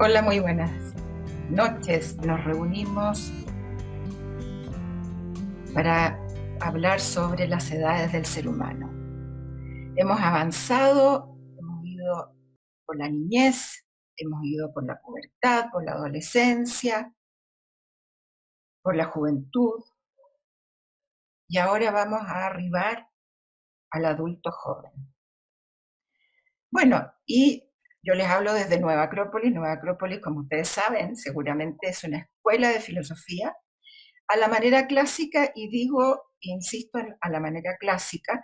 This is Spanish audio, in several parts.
Hola, muy buenas noches. Nos reunimos para hablar sobre las edades del ser humano. Hemos avanzado, hemos ido por la niñez, hemos ido por la pubertad, por la adolescencia, por la juventud, y ahora vamos a arribar al adulto joven. Bueno, y yo les hablo desde Nueva Acrópolis. Nueva Acrópolis, como ustedes saben, seguramente es una escuela de filosofía a la manera clásica, y digo, insisto en a la manera clásica,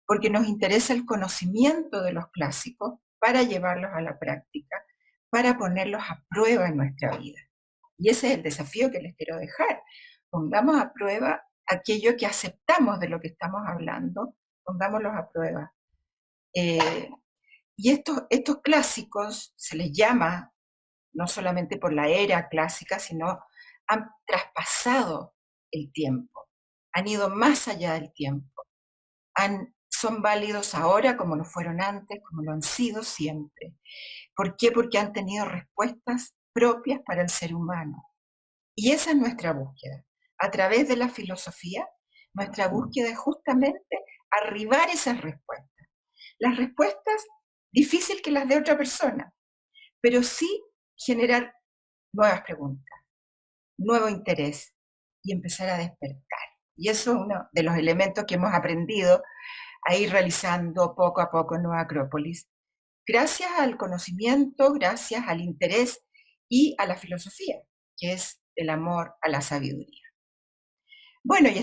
porque nos interesa el conocimiento de los clásicos para llevarlos a la práctica, para ponerlos a prueba en nuestra vida. Y ese es el desafío que les quiero dejar. Pongamos a prueba aquello que aceptamos de lo que estamos hablando, pongámoslos a prueba. Y estos clásicos se les llama, no solamente por la era clásica, sino han traspasado el tiempo, han ido más allá del tiempo, son válidos ahora como lo fueron antes, como lo han sido siempre. ¿Por qué? Porque han tenido respuestas propias para el ser humano. Y esa es nuestra búsqueda. A través de la filosofía, nuestra búsqueda es justamente arribar esas respuestas. Las respuestas, difícil que las de otra persona, pero sí generar nuevas preguntas, nuevo interés y empezar a despertar. Y eso es uno de los elementos que hemos aprendido a ir realizando poco a poco en Nueva Acrópolis, gracias al conocimiento, gracias al interés y a la filosofía, que es el amor a la sabiduría. Bueno, y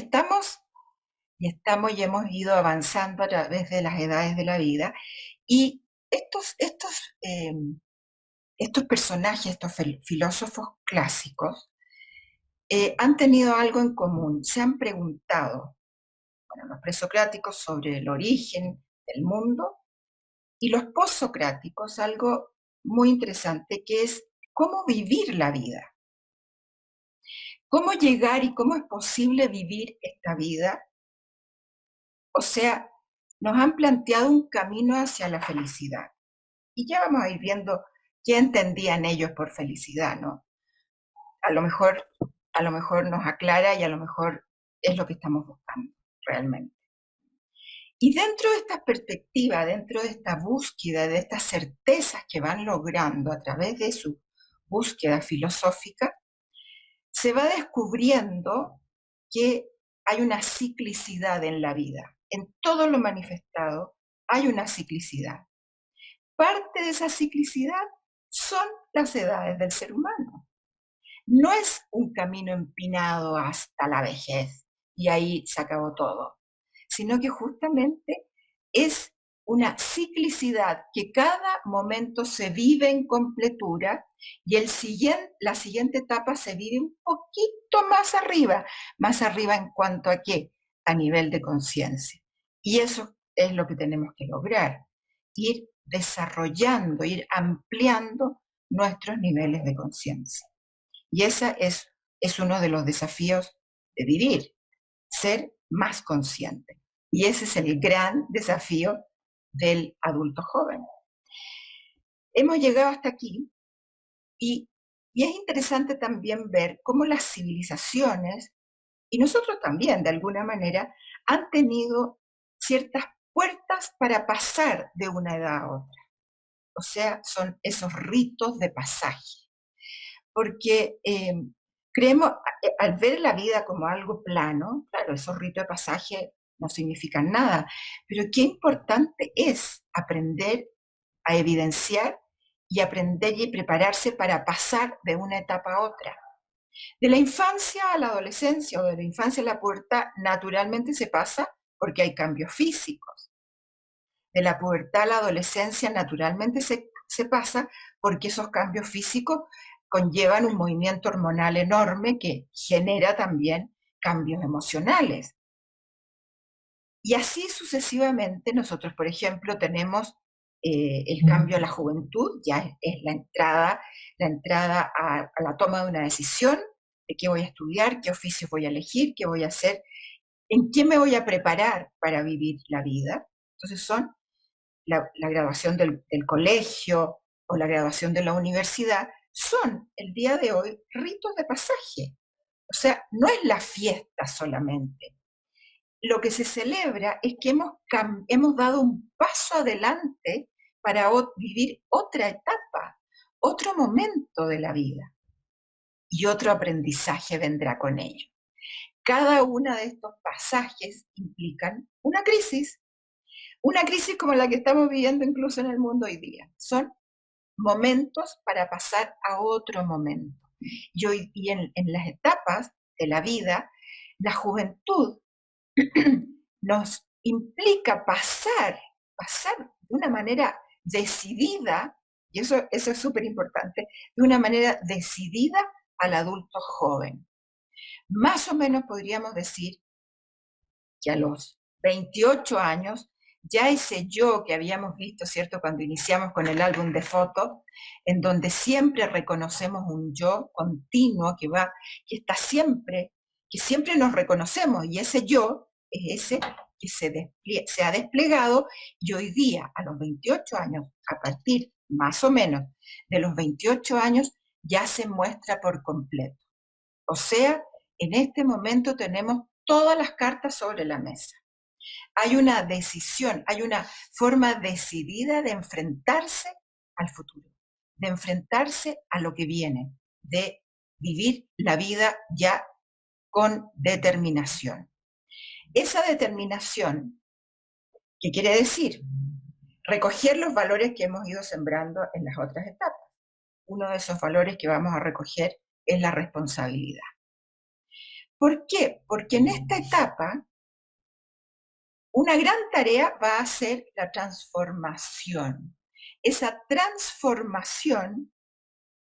hemos ido avanzando a través de las edades de la vida, y estos personajes, estos filósofos clásicos, han tenido algo en común. Se han preguntado, bueno, los presocráticos, sobre el origen del mundo, y los postsocráticos algo muy interesante, que es cómo vivir la vida, cómo llegar y cómo es posible vivir esta vida. O sea, nos han planteado un camino hacia la felicidad. Y ya vamos a ir viendo qué entendían ellos por felicidad, ¿no? A lo mejor nos aclara, y a lo mejor es lo que estamos buscando realmente. Y dentro de esta perspectiva, dentro de esta búsqueda, de estas certezas que van logrando a través de su búsqueda filosófica, se va descubriendo que hay una ciclicidad en la vida. En todo lo manifestado hay una ciclicidad. Parte de esa ciclicidad son las edades del ser humano. No es un camino empinado hasta la vejez y ahí se acabó todo, sino que justamente es una ciclicidad que cada momento se vive en completura, y la siguiente etapa se vive un poquito más arriba en cuanto a qué, a nivel de conciencia. Y eso es lo que tenemos que lograr, ir desarrollando, ir ampliando nuestros niveles de conciencia. Y ese es uno de los desafíos de vivir, ser más consciente. Y ese es el gran desafío del adulto joven. Hemos llegado hasta aquí, y es interesante también ver cómo las civilizaciones, y nosotros también de alguna manera, han tenido ciertas puertas para pasar de una edad a otra. O sea, son esos ritos de pasaje. Porque creemos, al ver la vida como algo plano, claro, esos ritos de pasaje no significan nada, pero qué importante es aprender a evidenciar y aprender y prepararse para pasar de una etapa a otra. De la infancia a la adolescencia, o de la infancia a la pubertad, naturalmente se pasa porque hay cambios físicos. De la pubertad a la adolescencia, naturalmente se pasa porque esos cambios físicos conllevan un movimiento hormonal enorme que genera también cambios emocionales. Y así sucesivamente. Nosotros, por ejemplo, tenemos el cambio a la juventud, ya es la entrada a la toma de una decisión de qué voy a estudiar, qué oficio voy a elegir, qué voy a hacer, en qué me voy a preparar para vivir la vida. Entonces son la graduación del colegio o la graduación de la universidad, son el día de hoy ritos de pasaje. O sea, no es la fiesta solamente. Lo que se celebra es que hemos dado un paso adelante para vivir otra etapa, otro momento de la vida, y otro aprendizaje vendrá con ello. Cada uno de estos pasajes implican una crisis como la que estamos viviendo incluso en el mundo hoy día. Son momentos para pasar a otro momento. Y en las etapas de la vida, la juventud nos implica pasar de una manera decidida, y eso es súper importante, de una manera decidida al adulto joven. Más o menos podríamos decir que a los 28 años, ya ese yo que habíamos visto, ¿cierto?, cuando iniciamos con el álbum de fotos, en donde siempre reconocemos un yo continuo que está siempre, que siempre nos reconocemos, y ese yo es ese que se ha desplegado, y hoy día, a los 28 años, a partir más o menos de los 28 años, ya se muestra por completo. O sea, en este momento tenemos todas las cartas sobre la mesa. Hay una decisión, hay una forma decidida de enfrentarse al futuro, de enfrentarse a lo que viene, de vivir la vida ya con determinación. Esa determinación, ¿qué quiere decir? Recoger los valores que hemos ido sembrando en las otras etapas. Uno de esos valores que vamos a recoger es la responsabilidad. ¿Por qué? Porque en esta etapa una gran tarea va a ser la transformación. Esa transformación,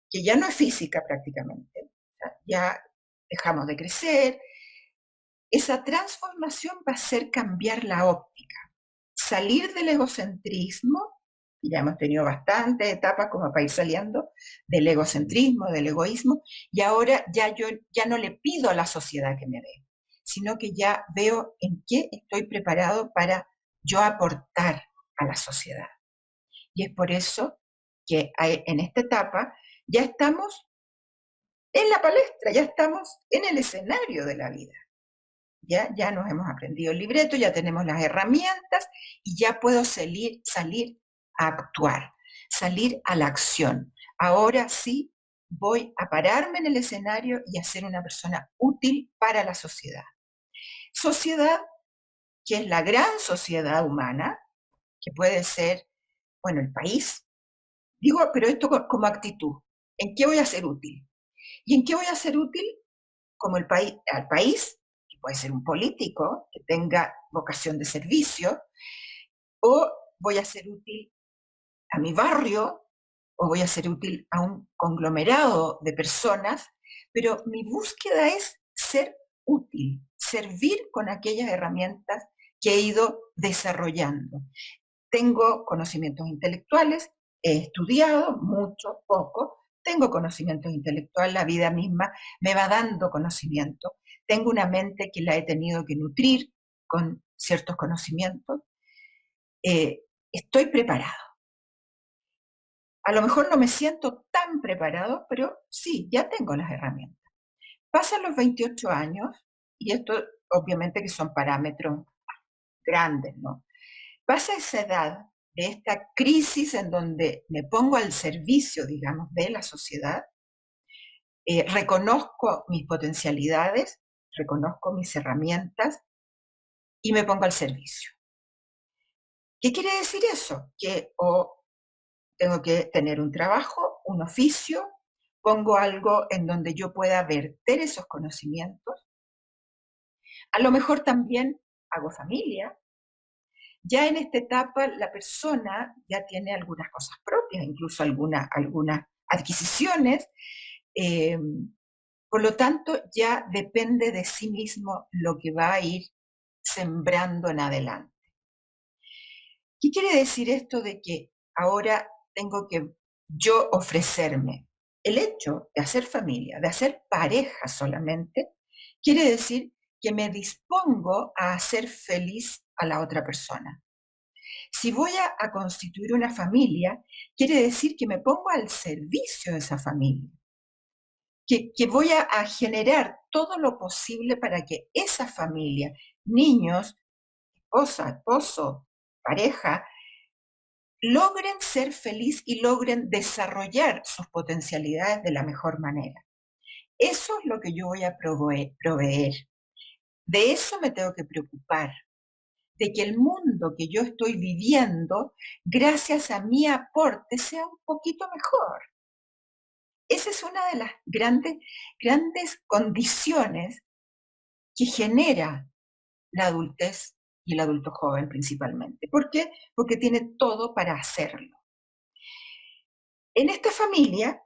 que ya no es física prácticamente, ya dejamos de crecer, esa transformación va a ser cambiar la óptica, salir del egocentrismo, y ya hemos tenido bastantes etapas como para ir saliendo del egocentrismo, del egoísmo, y ahora yo ya no le pido a la sociedad que me dé, sino que ya veo en qué estoy preparado para yo aportar a la sociedad. Y es por eso que en esta etapa ya estamos en la palestra, ya estamos en el escenario de la vida. Ya nos hemos aprendido el libreto, ya tenemos las herramientas y ya puedo salir a actuar, salir a la acción. Ahora sí voy a pararme en el escenario y a ser una persona útil para la sociedad. Sociedad que es la gran sociedad humana, que puede ser, bueno, el país. Digo, pero esto como actitud. ¿En qué voy a ser útil? ¿Y en qué voy a ser útil? Como al país, que puede ser un político que tenga vocación de servicio, o voy a ser útil a mi barrio, o voy a ser útil a un conglomerado de personas, pero mi búsqueda es ser útil, servir con aquellas herramientas que he ido desarrollando. Tengo conocimientos intelectuales, he estudiado mucho, poco, tengo conocimientos intelectuales, la vida misma me va dando conocimiento, tengo una mente que la he tenido que nutrir con ciertos conocimientos, estoy preparado. A lo mejor no me siento tan preparado, pero sí, ya tengo las herramientas. Pasan los 28 años, y esto obviamente que son parámetros grandes, ¿no? Pasa esa edad de esta crisis en donde me pongo al servicio, digamos, de la sociedad, reconozco mis potencialidades, reconozco mis herramientas y me pongo al servicio. ¿Qué quiere decir eso? Que o tengo que tener un trabajo, un oficio, pongo algo en donde yo pueda verter esos conocimientos. A lo mejor también hago familia. Ya en esta etapa la persona ya tiene algunas cosas propias, incluso algunas adquisiciones, eh, por lo tanto ya depende de sí mismo lo que va a ir sembrando en adelante. ¿Qué quiere decir esto de que ahora tengo que yo ofrecerme? El hecho de hacer familia, de hacer pareja solamente, quiere decir que me dispongo a hacer feliz a la otra persona. Si voy a constituir una familia, quiere decir que me pongo al servicio de esa familia, que voy a generar todo lo posible para que esa familia, niños, esposa, esposo, pareja, logren ser feliz y logren desarrollar sus potencialidades de la mejor manera. Eso es lo que yo voy a proveer. De eso me tengo que preocupar, de que el mundo que yo estoy viviendo, gracias a mi aporte, sea un poquito mejor. Esa es una de las grandes condiciones que genera la adultez y el adulto joven principalmente. ¿Por qué? Porque tiene todo para hacerlo. En esta familia,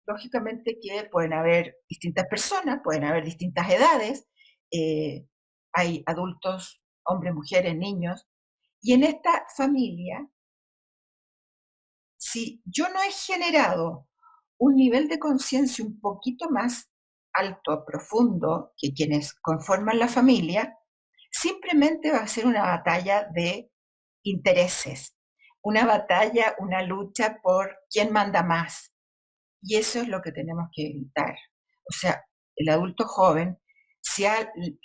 lógicamente que pueden haber distintas personas, pueden haber distintas edades, eh, hay adultos, hombres, mujeres, niños, y en esta familia, si yo no he generado un nivel de conciencia un poquito más alto, profundo, que quienes conforman la familia, simplemente va a ser una batalla de intereses, una batalla, una lucha por quién manda más. Y eso es lo que tenemos que evitar. O sea, el adulto joven, si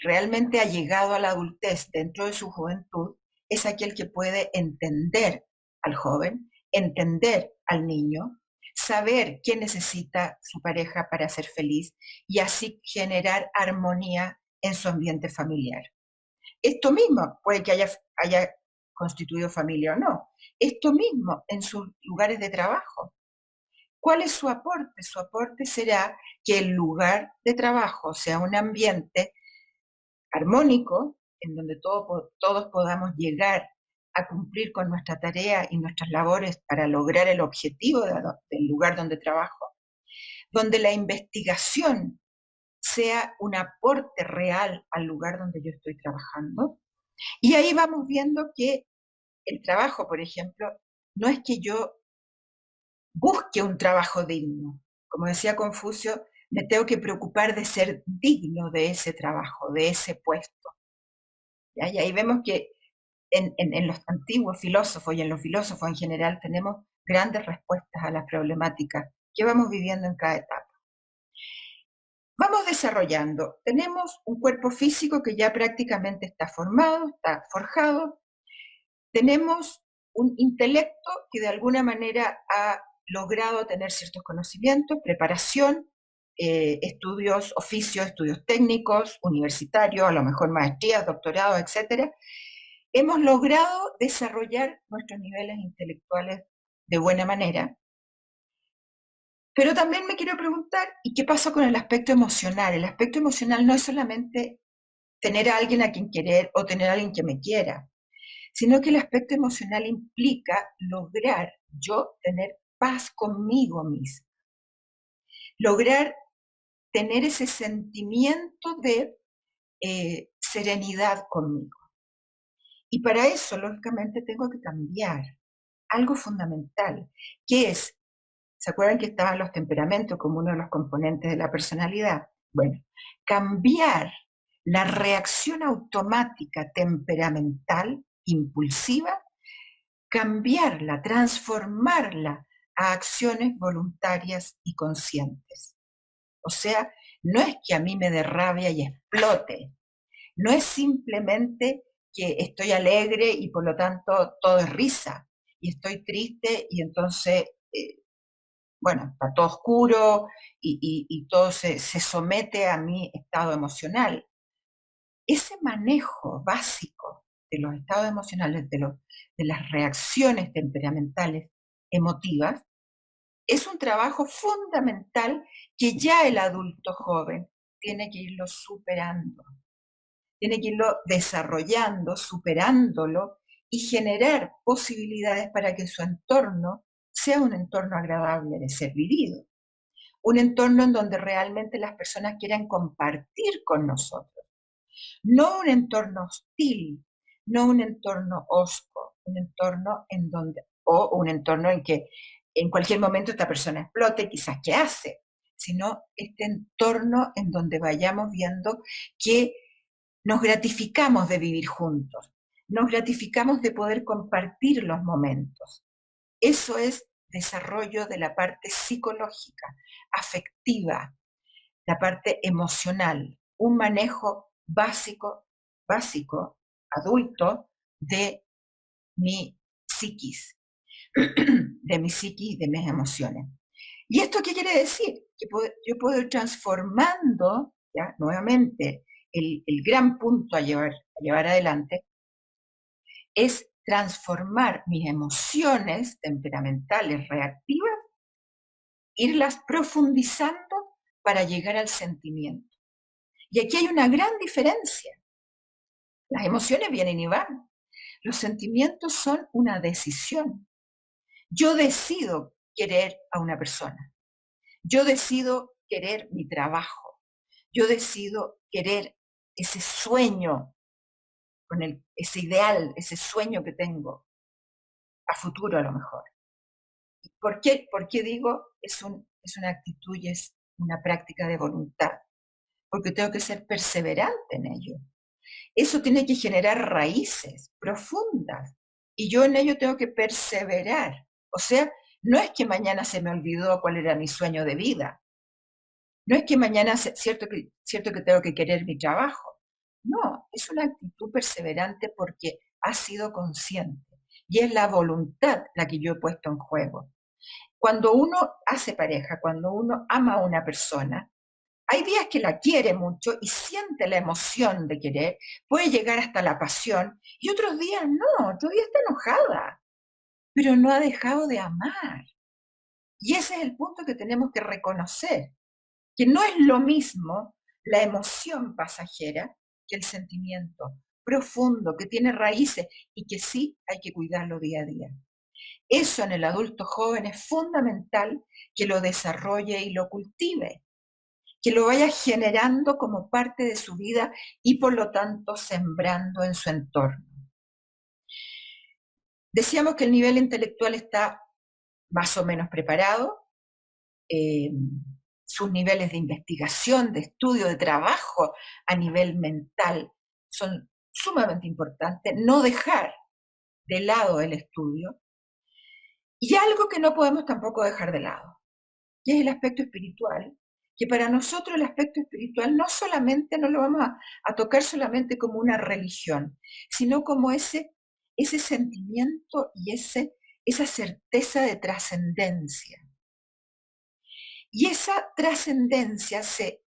realmente ha llegado a la adultez dentro de su juventud, es aquel que puede entender al joven, entender al niño, saber qué necesita su pareja para ser feliz y así generar armonía en su ambiente familiar. Esto mismo puede que haya constituido familia o no. Esto mismo en sus lugares de trabajo. ¿Cuál es su aporte? Su aporte será que el lugar de trabajo sea un ambiente armónico, en donde todos podamos llegar a cumplir con nuestra tarea y nuestras labores para lograr el objetivo del lugar donde trabajo, donde la investigación sea un aporte real al lugar donde yo estoy trabajando. Y ahí vamos viendo que el trabajo, por ejemplo, no es que yo busque un trabajo digno. Como decía Confucio, me tengo que preocupar de ser digno de ese trabajo, de ese puesto. ¿Ya? Y ahí vemos que en los antiguos filósofos y en los filósofos en general tenemos grandes respuestas a las problemáticas que vamos viviendo en cada etapa. Vamos desarrollando. Tenemos un cuerpo físico que ya prácticamente está formado, está forjado. Tenemos un intelecto que de alguna manera ha logrado tener ciertos conocimientos, preparación, estudios, oficios, estudios técnicos, universitarios, a lo mejor maestrías, doctorados, etcétera. Hemos logrado desarrollar nuestros niveles intelectuales de buena manera. Pero también me quiero preguntar, ¿y qué pasa con el aspecto emocional? El aspecto emocional no es solamente tener a alguien a quien querer o tener a alguien que me quiera, sino que el aspecto emocional implica lograr yo tener paz conmigo mismo, lograr tener ese sentimiento de serenidad conmigo. Y para eso, lógicamente, tengo que cambiar algo fundamental, que es, ¿se acuerdan que estaban los temperamentos como uno de los componentes de la personalidad? Bueno, cambiar la reacción automática temperamental, impulsiva, cambiarla, transformarla a acciones voluntarias y conscientes. O sea, no es que a mí me dé rabia y explote, no es simplemente que estoy alegre y por lo tanto todo es risa, y estoy triste y entonces, bueno, está todo oscuro y todo se somete a mi estado emocional. Ese manejo básico de los estados emocionales, de las reacciones temperamentales emotivas, es un trabajo fundamental que ya el adulto joven tiene que irlo superando, tiene que irlo desarrollando, superándolo y generar posibilidades para que su entorno sea un entorno agradable de ser vivido, un entorno en donde realmente las personas quieran compartir con nosotros. No un entorno hostil, no un entorno hosco, un entorno en donde, o un entorno en que en cualquier momento esta persona explote, quizás qué hace, sino este entorno en donde vayamos viendo que nos gratificamos de vivir juntos, nos gratificamos de poder compartir los momentos. Eso es desarrollo de la parte psicológica, afectiva, la parte emocional, un manejo básico, adulto, de mi psiquis, de mi psiquis y de mis emociones. ¿Y esto qué quiere decir? Que yo puedo ir transformando, ¿ya? Nuevamente, el gran punto a llevar adelante es transformar mis emociones temperamentales reactivas, irlas profundizando para llegar al sentimiento. Y aquí hay una gran diferencia. Las emociones vienen y van. Los sentimientos son una decisión. Yo decido querer a una persona. Yo decido querer mi trabajo. Yo decido querer ese sueño, ese ideal, ese sueño que tengo a futuro a lo mejor. ¿Por qué digo es una actitud y es una práctica de voluntad? Porque tengo que ser perseverante en ello. Eso tiene que generar raíces profundas y yo en ello tengo que perseverar. O sea, no es que mañana se me olvidó cuál era mi sueño de vida. No es que mañana, cierto que tengo que querer mi trabajo. No, es una actitud perseverante porque ha sido consciente y es la voluntad la que yo he puesto en juego. Cuando uno hace pareja, cuando uno ama a una persona, hay días que la quiere mucho y siente la emoción de querer, puede llegar hasta la pasión, y otros días no, todavía está enojada, pero no ha dejado de amar. Y ese es el punto que tenemos que reconocer, que no es lo mismo la emoción pasajera que el sentimiento profundo, que tiene raíces y que sí hay que cuidarlo día a día. Eso en el adulto joven es fundamental que lo desarrolle y lo cultive, que lo vaya generando como parte de su vida y por lo tanto sembrando en su entorno. Decíamos que el nivel intelectual está más o menos preparado, eh, sus niveles de investigación, de estudio, de trabajo a nivel mental son sumamente importantes, no dejar de lado el estudio, y algo que no podemos tampoco dejar de lado, que es el aspecto espiritual, que para nosotros el aspecto espiritual no solamente no lo vamos a tocar solamente como una religión, sino como ese sentimiento y esa certeza de trascendencia. Y esa trascendencia se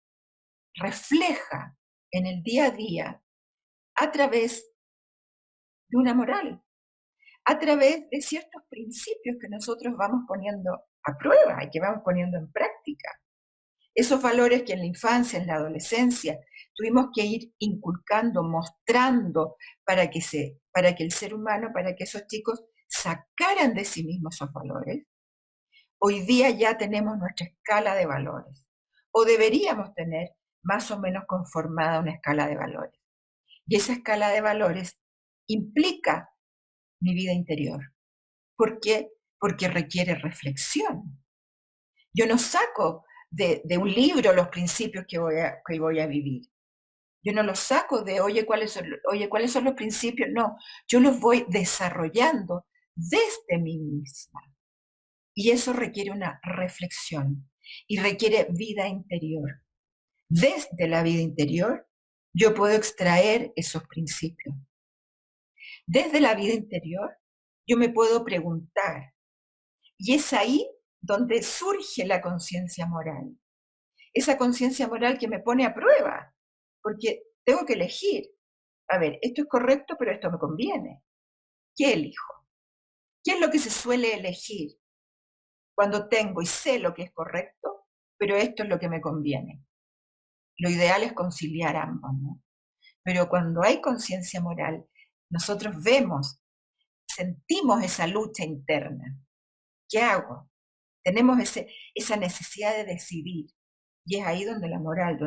refleja en el día a día a través de una moral, a través de ciertos principios que nosotros vamos poniendo a prueba y que vamos poniendo en práctica. Esos valores que en la infancia, en la adolescencia, tuvimos que ir inculcando, mostrando para que el ser humano, para que esos chicos sacaran de sí mismos esos valores. Hoy día ya tenemos nuestra escala de valores, o deberíamos tener más o menos conformada una escala de valores. Y esa escala de valores implica mi vida interior. ¿Por qué? Porque requiere reflexión. Yo no saco de un libro los principios que voy a vivir. Yo no los saco de, ¿cuáles son los principios? No, yo los voy desarrollando desde mí misma. Y eso requiere una reflexión y requiere vida interior. Desde la vida interior, yo puedo extraer esos principios. Desde la vida interior, yo me puedo preguntar. Y es ahí donde surge la conciencia moral. Esa conciencia moral que me pone a prueba, porque tengo que elegir. A ver, esto es correcto, pero esto me conviene. ¿Qué elijo? ¿Qué es lo que se suele elegir cuando tengo y sé lo que es correcto, pero esto es lo que me conviene? Lo ideal es conciliar ambos, ¿no? Pero cuando hay conciencia moral, nosotros vemos, sentimos esa lucha interna. ¿Qué hago? Tenemos esa necesidad de decidir. Y es ahí donde la moral,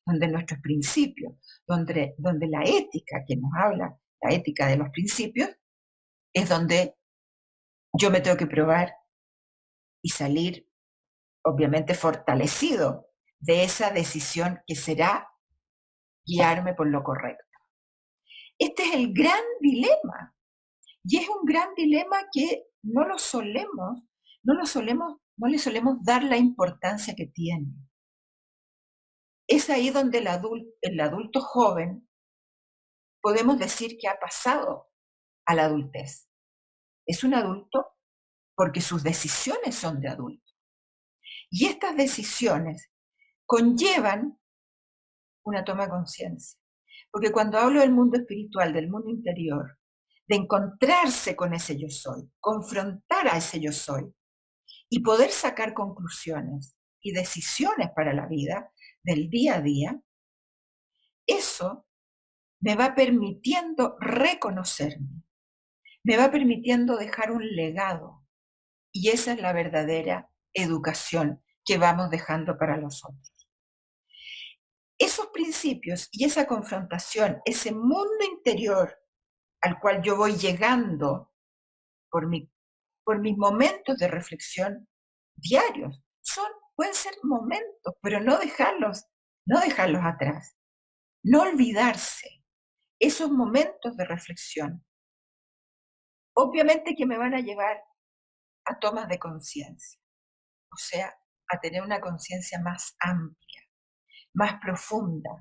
donde nuestros principios, donde la ética que nos habla, la ética de los principios, es donde yo me tengo que probar y salir, obviamente, fortalecido de esa decisión que será guiarme por lo correcto. Este es el gran dilema. Y es un gran dilema que no le solemos dar la importancia que tiene. Es ahí donde el adulto joven podemos decir que ha pasado a la adultez. Es un adulto porque sus decisiones son de adulto. Y estas decisiones conllevan una toma de conciencia. Porque cuando hablo del mundo espiritual, del mundo interior, de encontrarse con ese yo soy, confrontar a ese yo soy y poder sacar conclusiones y decisiones para la vida del día a día, eso me va permitiendo reconocerme, me va permitiendo dejar un legado. Y esa es la verdadera educación que vamos dejando para los otros. Esos principios y esa confrontación, ese mundo interior al cual yo voy llegando por, por mis momentos de reflexión diarios, pueden ser momentos, pero no dejarlos atrás, no olvidarse esos momentos de reflexión. Obviamente que me van a llevar a tomas de conciencia, o sea, a tener una conciencia más amplia, más profunda,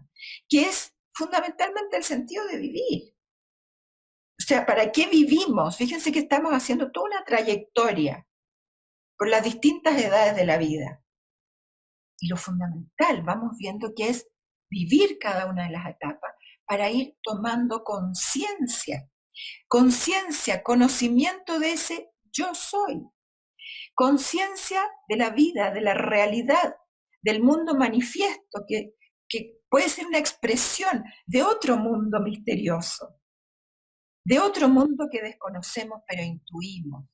que es fundamentalmente el sentido de vivir. O sea, ¿para qué vivimos? Fíjense que estamos haciendo toda una trayectoria por las distintas edades de la vida. Y lo fundamental, vamos viendo que es vivir cada una de las etapas para ir tomando conciencia. Conciencia, conocimiento de ese yo soy. Conciencia de la vida, de la realidad, del mundo manifiesto, que puede ser una expresión de otro mundo misterioso, de otro mundo que desconocemos pero intuimos.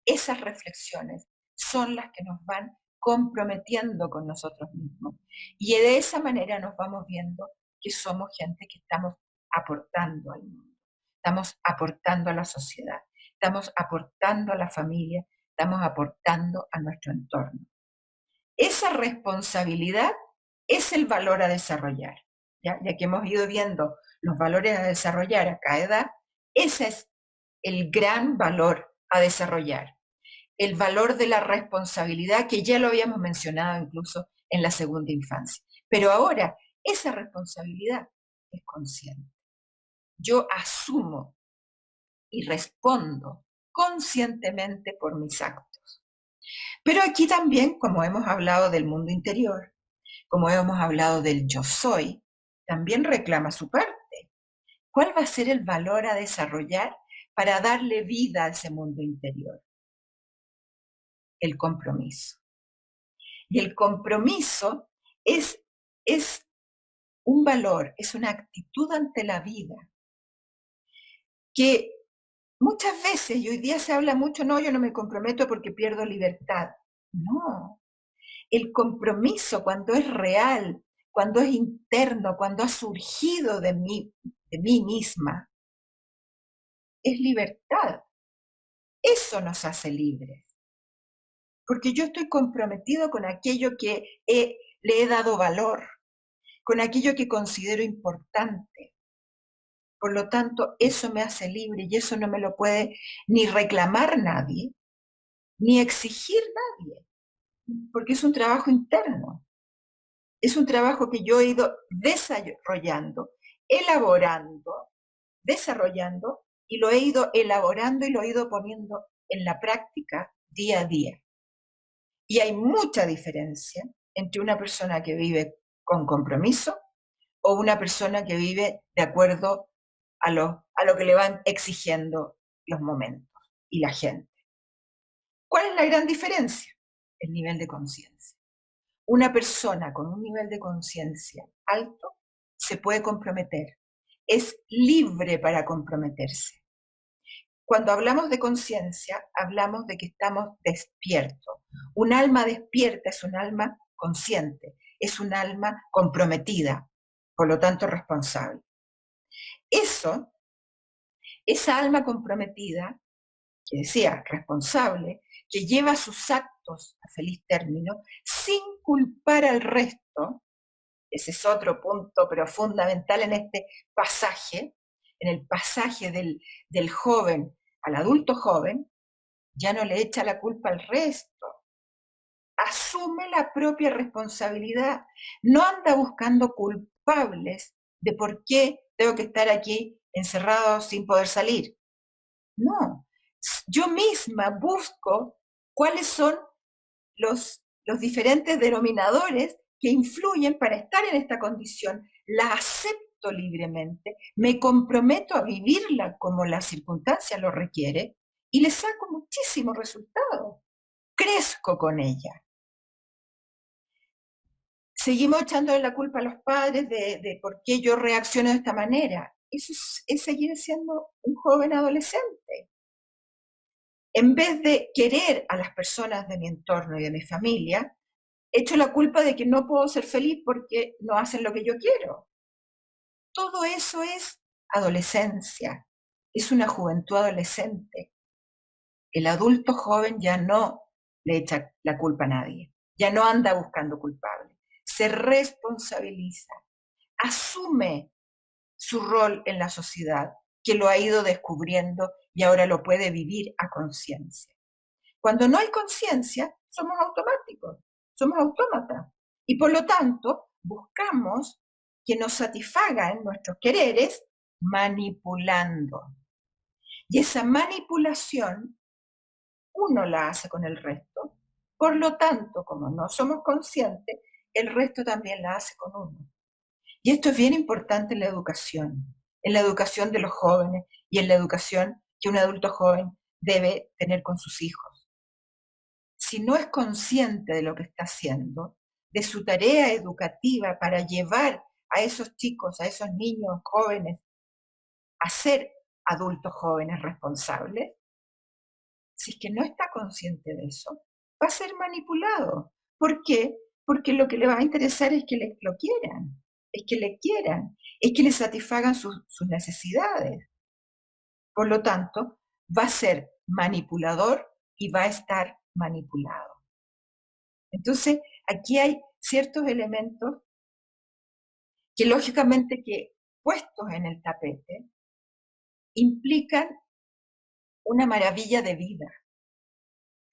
Esas reflexiones son las que nos van comprometiendo con nosotros mismos. Y de esa manera nos vamos viendo que somos gente que estamos aportando al mundo, estamos aportando a la sociedad, estamos aportando a la familia, estamos aportando a nuestro entorno. Esa responsabilidad es el valor a desarrollar. Ya que hemos ido viendo los valores a desarrollar a cada edad, ese es el gran valor a desarrollar. El valor de la responsabilidad, que ya lo habíamos mencionado incluso en la segunda infancia. Pero ahora, esa responsabilidad es consciente. Yo asumo y respondo conscientemente por mis actos. Pero aquí también, como hemos hablado del mundo interior, como hemos hablado del yo soy, también reclama su parte. ¿Cuál va a ser el valor a desarrollar para darle vida a ese mundo interior? El compromiso. Y el compromiso es un valor, es una actitud ante la vida que muchas veces, y hoy día se habla mucho, no, yo no me comprometo porque pierdo libertad. No, el compromiso cuando es real, cuando es interno, cuando ha surgido de mí misma, es libertad. Eso nos hace libres. Porque yo estoy comprometido con aquello que le he dado valor, con aquello que considero importante. Por lo tanto, eso me hace libre y eso no me lo puede ni reclamar nadie, ni exigir nadie, porque es un trabajo interno. Es un trabajo que yo he ido desarrollando, elaborando, desarrollando, y lo he ido elaborando y lo he ido poniendo en la práctica día a día. Y hay mucha diferencia entre una persona que vive con compromiso o una persona que vive de acuerdo a lo que le van exigiendo los momentos y la gente. ¿Cuál es la gran diferencia? El nivel de conciencia. Una persona con un nivel de conciencia alto se puede comprometer, es libre para comprometerse. Cuando hablamos de conciencia, hablamos de que estamos despiertos. Un alma despierta es un alma consciente, es un alma comprometida, por lo tanto responsable. Esa alma comprometida, que decía responsable, que lleva sus actos a feliz término sin culpar al resto, ese es otro punto pero fundamental en este pasaje, en el pasaje del joven al adulto joven, ya no le echa la culpa al resto, asume la propia responsabilidad, no anda buscando culpables de por qué tengo que estar aquí encerrado sin poder salir. No, yo misma busco cuáles son los diferentes denominadores que influyen para estar en esta condición, la acepto libremente, me comprometo a vivirla como la circunstancia lo requiere y le saco muchísimos resultados, crezco con ella. Seguimos echándole la culpa a los padres de por qué yo reacciono de esta manera. Eso es seguir siendo un joven adolescente. En vez de querer a las personas de mi entorno y de mi familia, echo la culpa de que no puedo ser feliz porque no hacen lo que yo quiero. Todo eso es adolescencia, es una juventud adolescente. El adulto joven ya no le echa la culpa a nadie, ya no anda buscando culpables, se responsabiliza, asume su rol en la sociedad, que lo ha ido descubriendo y ahora lo puede vivir a conciencia. Cuando no hay conciencia, somos automáticos, somos autómatas. Y por lo tanto, buscamos que nos satisfagan nuestros quereres manipulando. Y esa manipulación uno la hace con el resto. Por lo tanto, como no somos conscientes, el resto también la hace con uno. Y esto es bien importante en la educación de los jóvenes y en la educación que un adulto joven debe tener con sus hijos. Si no es consciente de lo que está haciendo, de su tarea educativa para llevar a esos chicos, a esos niños jóvenes, a ser adultos jóvenes responsables, si es que no está consciente de eso, va a ser manipulado. ¿Por qué? Porque lo que le va a interesar es que lo quieran, es que le quieran, es que le satisfagan sus necesidades. Por lo tanto, va a ser manipulador y va a estar manipulado. Entonces, aquí hay ciertos elementos que lógicamente que puestos en el tapete implican una maravilla de vida,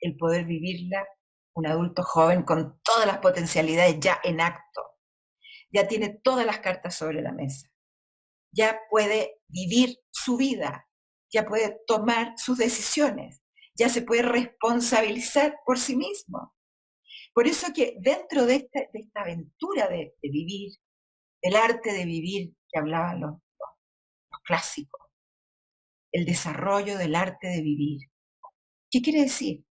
el poder vivirla un adulto joven con todas las potencialidades ya en acto, ya tiene todas las cartas sobre la mesa, ya puede vivir su vida, ya puede tomar sus decisiones, ya se puede responsabilizar por sí mismo. Por eso que dentro de esta aventura de vivir, del arte de vivir que hablaban los clásicos, el desarrollo del arte de vivir. ¿Qué quiere decir?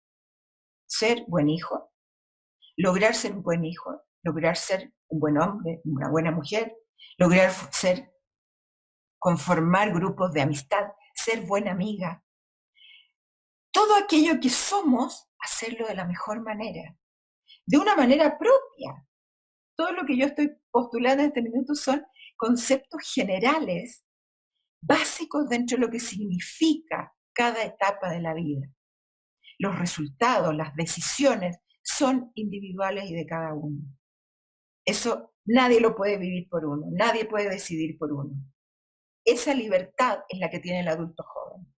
Ser buen hijo, lograr ser un buen hijo, lograr ser un buen hombre, una buena mujer, lograr conformar grupos de amistad, ser buena amiga. Todo aquello que somos, hacerlo de la mejor manera, de una manera propia. Todo lo que yo estoy postulando en este minuto son conceptos generales, básicos dentro de lo que significa cada etapa de la vida. Los resultados, las decisiones son individuales y de cada uno. Eso nadie lo puede vivir por uno, nadie puede decidir por uno. Esa libertad es la que tiene el adulto joven.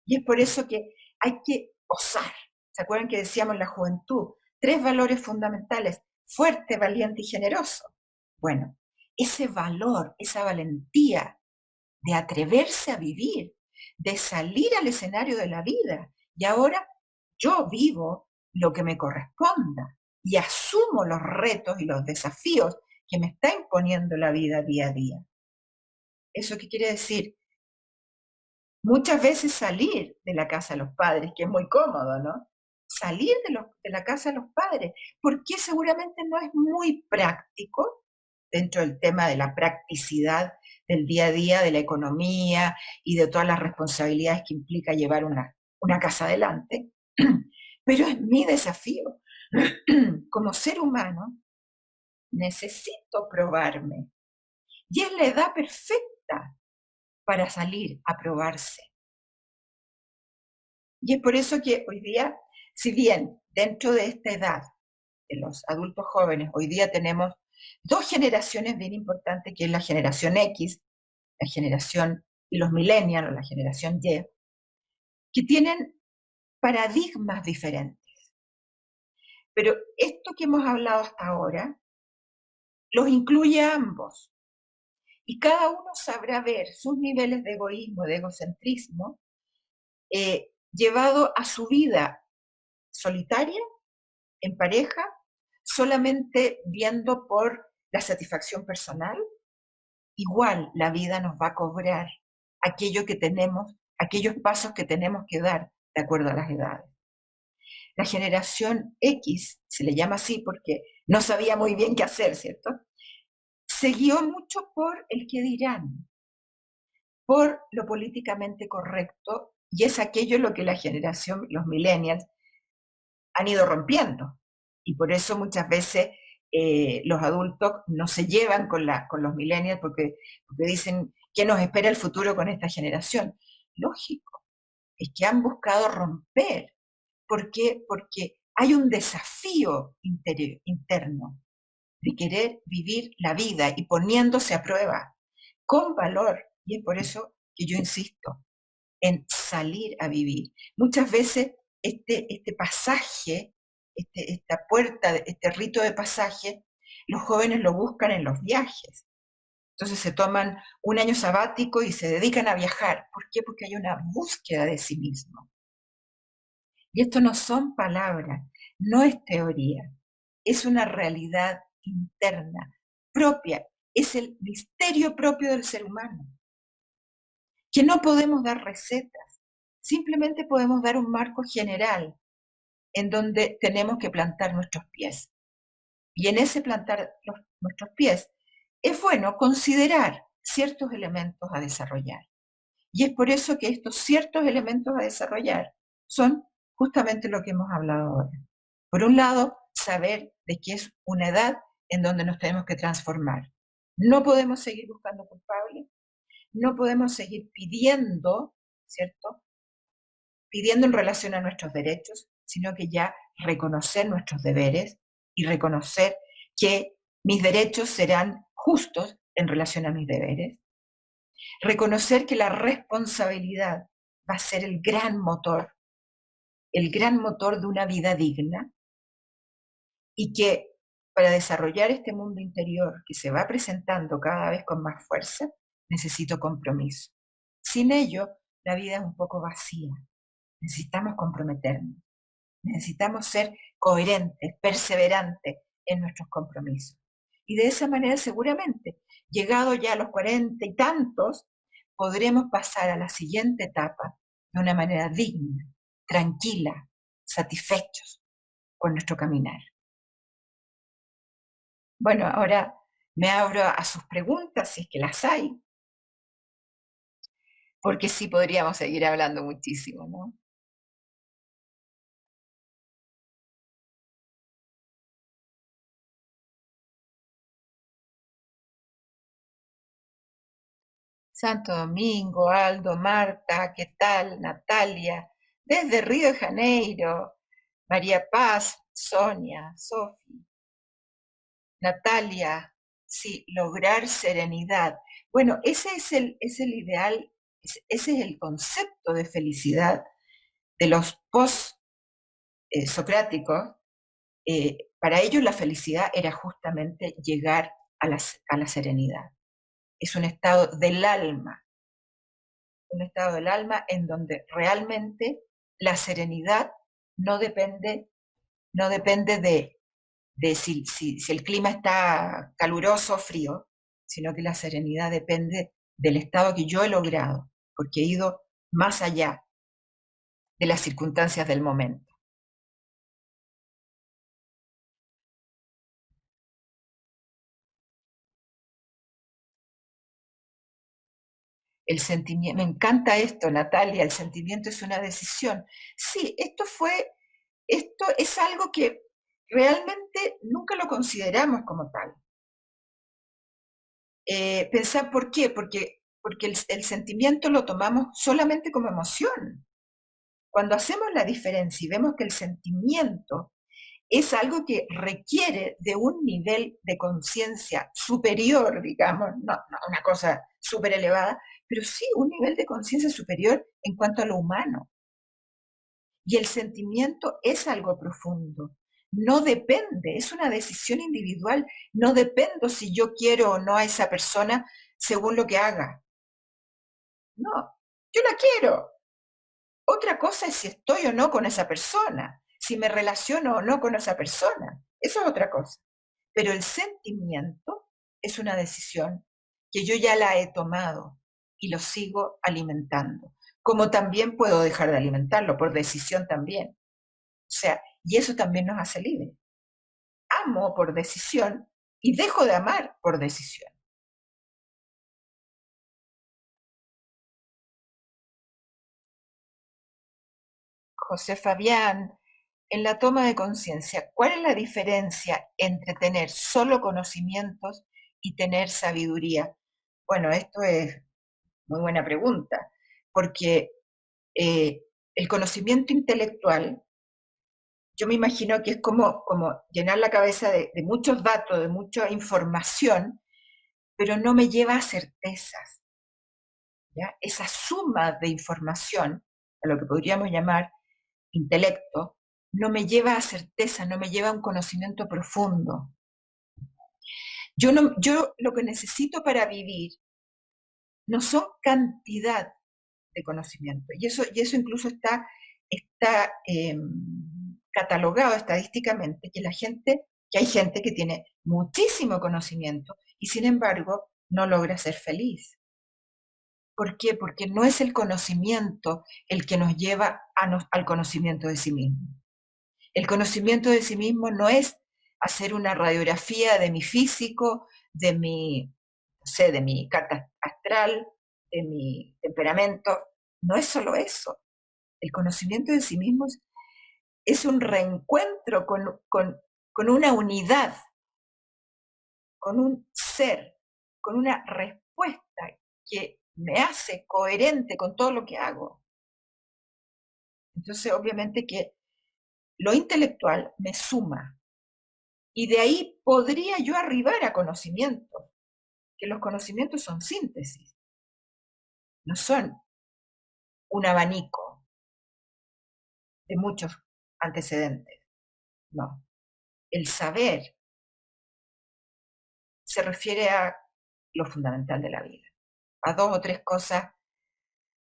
Y es por eso que hay que osar. ¿Se acuerdan que decíamos en la juventud? 3 valores fundamentales: fuerte, valiente y generoso. Bueno, ese valor, esa valentía de atreverse a vivir, de salir al escenario de la vida. Y ahora yo vivo lo que me corresponda y asumo los retos y los desafíos que me está imponiendo la vida día a día. ¿Eso qué quiere decir? Muchas veces salir de la casa de los padres, que es muy cómodo, ¿no? Salir de la casa de los padres, porque seguramente no es muy práctico dentro del tema de la practicidad del día a día, de la economía y de todas las responsabilidades que implica llevar una casa adelante, pero es mi desafío. Como ser humano, necesito probarme. Y es la edad perfecta para salir a probarse. Y es por eso que hoy día, si bien dentro de esta edad de los adultos jóvenes, hoy día tenemos 2 generaciones bien importantes, que es la generación X, la generación y los millennials, o la generación Y, que tienen paradigmas diferentes. Pero esto que hemos hablado hasta ahora los incluye a ambos. Y cada uno sabrá ver sus niveles de egoísmo, de egocentrismo, llevado a su vida solitaria, en pareja, solamente viendo por la satisfacción personal. Igual la vida nos va a cobrar aquello que tenemos, aquellos pasos que tenemos que dar de acuerdo a las edades. La generación X, se le llama así porque no sabía muy bien qué hacer, ¿cierto? Se guió mucho por el qué dirán, por lo políticamente correcto, y es aquello lo que la generación, los millennials, han ido rompiendo. Y por eso muchas veces los adultos no se llevan con los millennials porque dicen, ¿qué nos espera el futuro con esta generación? Lógico, es que han buscado romper. ¿Por qué? Porque hay un desafío interno de querer vivir la vida y poniéndose a prueba con valor. Y es por eso que yo insisto en salir a vivir. Muchas veces este pasaje, esta puerta, este rito de pasaje, los jóvenes lo buscan en los viajes. Entonces se toman un año sabático y se dedican a viajar. ¿Por qué? Porque hay una búsqueda de sí mismo. Y esto no son palabras, no es teoría, es una realidad interna, propia, es el misterio propio del ser humano, que no podemos dar recetas, simplemente podemos dar un marco general en donde tenemos que plantar nuestros pies. Y en ese plantar nuestros pies es bueno considerar ciertos elementos a desarrollar. Y es por eso que estos ciertos elementos a desarrollar son justamente lo que hemos hablado ahora. Por un lado, saber de que es una edad en donde nos tenemos que transformar. No podemos seguir buscando culpables, no podemos seguir pidiendo, ¿cierto? Pidiendo en relación a nuestros derechos, sino que ya reconocer nuestros deberes y reconocer que mis derechos serán justos en relación a mis deberes. Reconocer que la responsabilidad va a ser el gran motor de una vida digna, y que para desarrollar este mundo interior que se va presentando cada vez con más fuerza, necesito compromiso. Sin ello, la vida es un poco vacía. Necesitamos comprometernos, necesitamos ser coherentes, perseverantes en nuestros compromisos. Y de esa manera seguramente, llegado ya a los 40 y tantos, podremos pasar a la siguiente etapa de una manera digna, tranquila, satisfechos con nuestro caminar. Bueno, ahora me abro a sus preguntas, si es que las hay, porque sí podríamos seguir hablando muchísimo, ¿no? Santo Domingo, Aldo, Marta, ¿qué tal? Natalia, desde Río de Janeiro, María Paz, Sonia, Sofi, Natalia, sí, lograr serenidad. Bueno, ese es el ideal, ese es el concepto de felicidad de los post-socráticos. Para ellos la felicidad era justamente llegar a la serenidad. Es un estado del alma en donde realmente la serenidad no depende, no depende de si el clima está caluroso o frío, sino que la serenidad depende del estado que yo he logrado, porque he ido más allá de las circunstancias del momento. El sentimiento, me encanta esto, Natalia, el sentimiento es una decisión. Sí, esto es algo que realmente nunca lo consideramos como tal. Pensar por qué, porque el sentimiento lo tomamos solamente como emoción. Cuando hacemos la diferencia y vemos que el sentimiento es algo que requiere de un nivel de conciencia superior, digamos, no una cosa súper elevada, pero sí un nivel de conciencia superior en cuanto a lo humano. Y el sentimiento es algo profundo. No depende, es una decisión individual. No dependo si yo quiero o no a esa persona según lo que haga. No, yo la quiero. Otra cosa es si estoy o no con esa persona, si me relaciono o no con esa persona. Eso es otra cosa. Pero el sentimiento es una decisión que yo ya la he tomado y lo sigo alimentando. Como también puedo dejar de alimentarlo por decisión también. O sea, y eso también nos hace libres. Amo por decisión y dejo de amar por decisión. José Fabián, en la toma de conciencia, ¿cuál es la diferencia entre tener solo conocimientos y tener sabiduría? Bueno, esto es muy buena pregunta, porque el conocimiento intelectual, yo me imagino que es como llenar la cabeza de muchos datos, de mucha información, pero no me lleva a certezas. ¿Ya? Esa suma de información, a lo que podríamos llamar intelecto, no me lleva a certeza, no me lleva a un conocimiento profundo. Yo lo que necesito para vivir no son cantidad de conocimiento, y eso incluso está catalogado estadísticamente, que hay gente que tiene muchísimo conocimiento y sin embargo no logra ser feliz. ¿Por qué? Porque no es el conocimiento el que nos lleva al conocimiento de sí mismo. El conocimiento de sí mismo no es hacer una radiografía de mi físico, no sé, de mi carta astral, de mi temperamento. No es solo eso. El conocimiento de sí mismo es un reencuentro con una unidad, con un ser, con una respuesta que me hace coherente con todo lo que hago. Entonces, obviamente que lo intelectual me suma y de ahí podría yo arribar a conocimientos, que los conocimientos son síntesis, no son un abanico de muchos antecedentes, no. El saber se refiere a lo fundamental de la vida, a dos o tres cosas,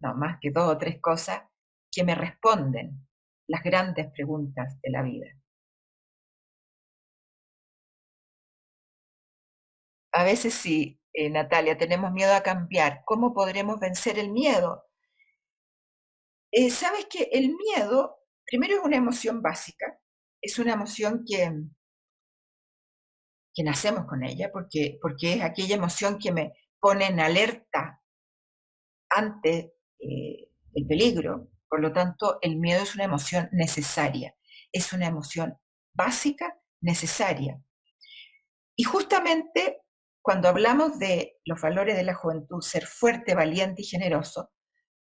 no más que dos o tres cosas, que me responden las grandes preguntas de la vida. A veces sí, Natalia, tenemos miedo a cambiar. ¿Cómo podremos vencer el miedo? Sabes que el miedo, primero es una emoción básica, es una emoción que nacemos con ella, porque es aquella emoción que me pone en alerta ante el peligro. Por lo tanto, el miedo es una emoción necesaria, es una emoción básica, necesaria. Y justamente cuando hablamos de los valores de la juventud, ser fuerte, valiente y generoso,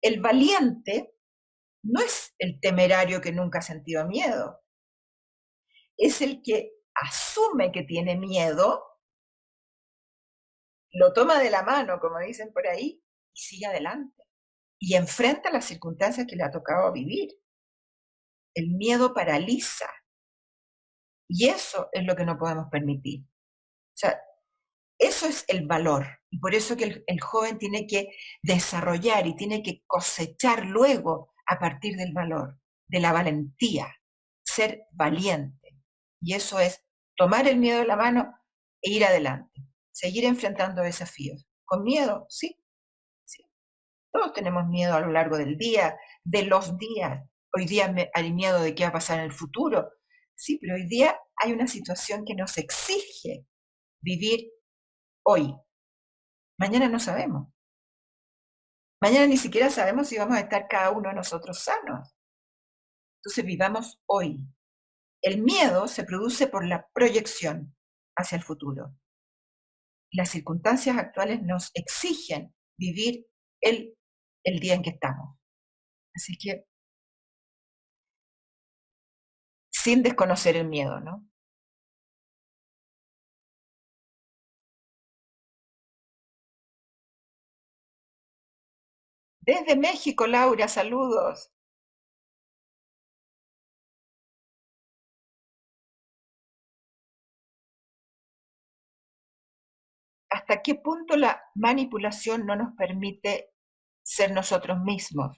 el valiente no es el temerario que nunca ha sentido miedo, es el que asume que tiene miedo, lo toma de la mano, como dicen por ahí, y sigue adelante. Y enfrenta las circunstancias que le ha tocado vivir. El miedo paraliza. Y eso es lo que no podemos permitir. O sea, eso es el valor. Y por eso que el joven tiene que desarrollar y tiene que cosechar luego a partir del valor, de la valentía, ser valiente. Y eso es tomar el miedo de la mano e ir adelante, seguir enfrentando desafíos. ¿Con miedo? Sí, sí. Todos tenemos miedo a lo largo del día, de los días. Hoy día hay miedo de qué va a pasar en el futuro. Sí, pero hoy día hay una situación que nos exige vivir hoy. Mañana no sabemos. Mañana ni siquiera sabemos si vamos a estar cada uno de nosotros sanos. Entonces vivamos hoy. El miedo se produce por la proyección hacia el futuro. Las circunstancias actuales nos exigen vivir el día en que estamos. Así que sin desconocer el miedo, ¿no? Desde México, Laura, saludos. ¿Hasta qué punto la manipulación no nos permite ser nosotros mismos?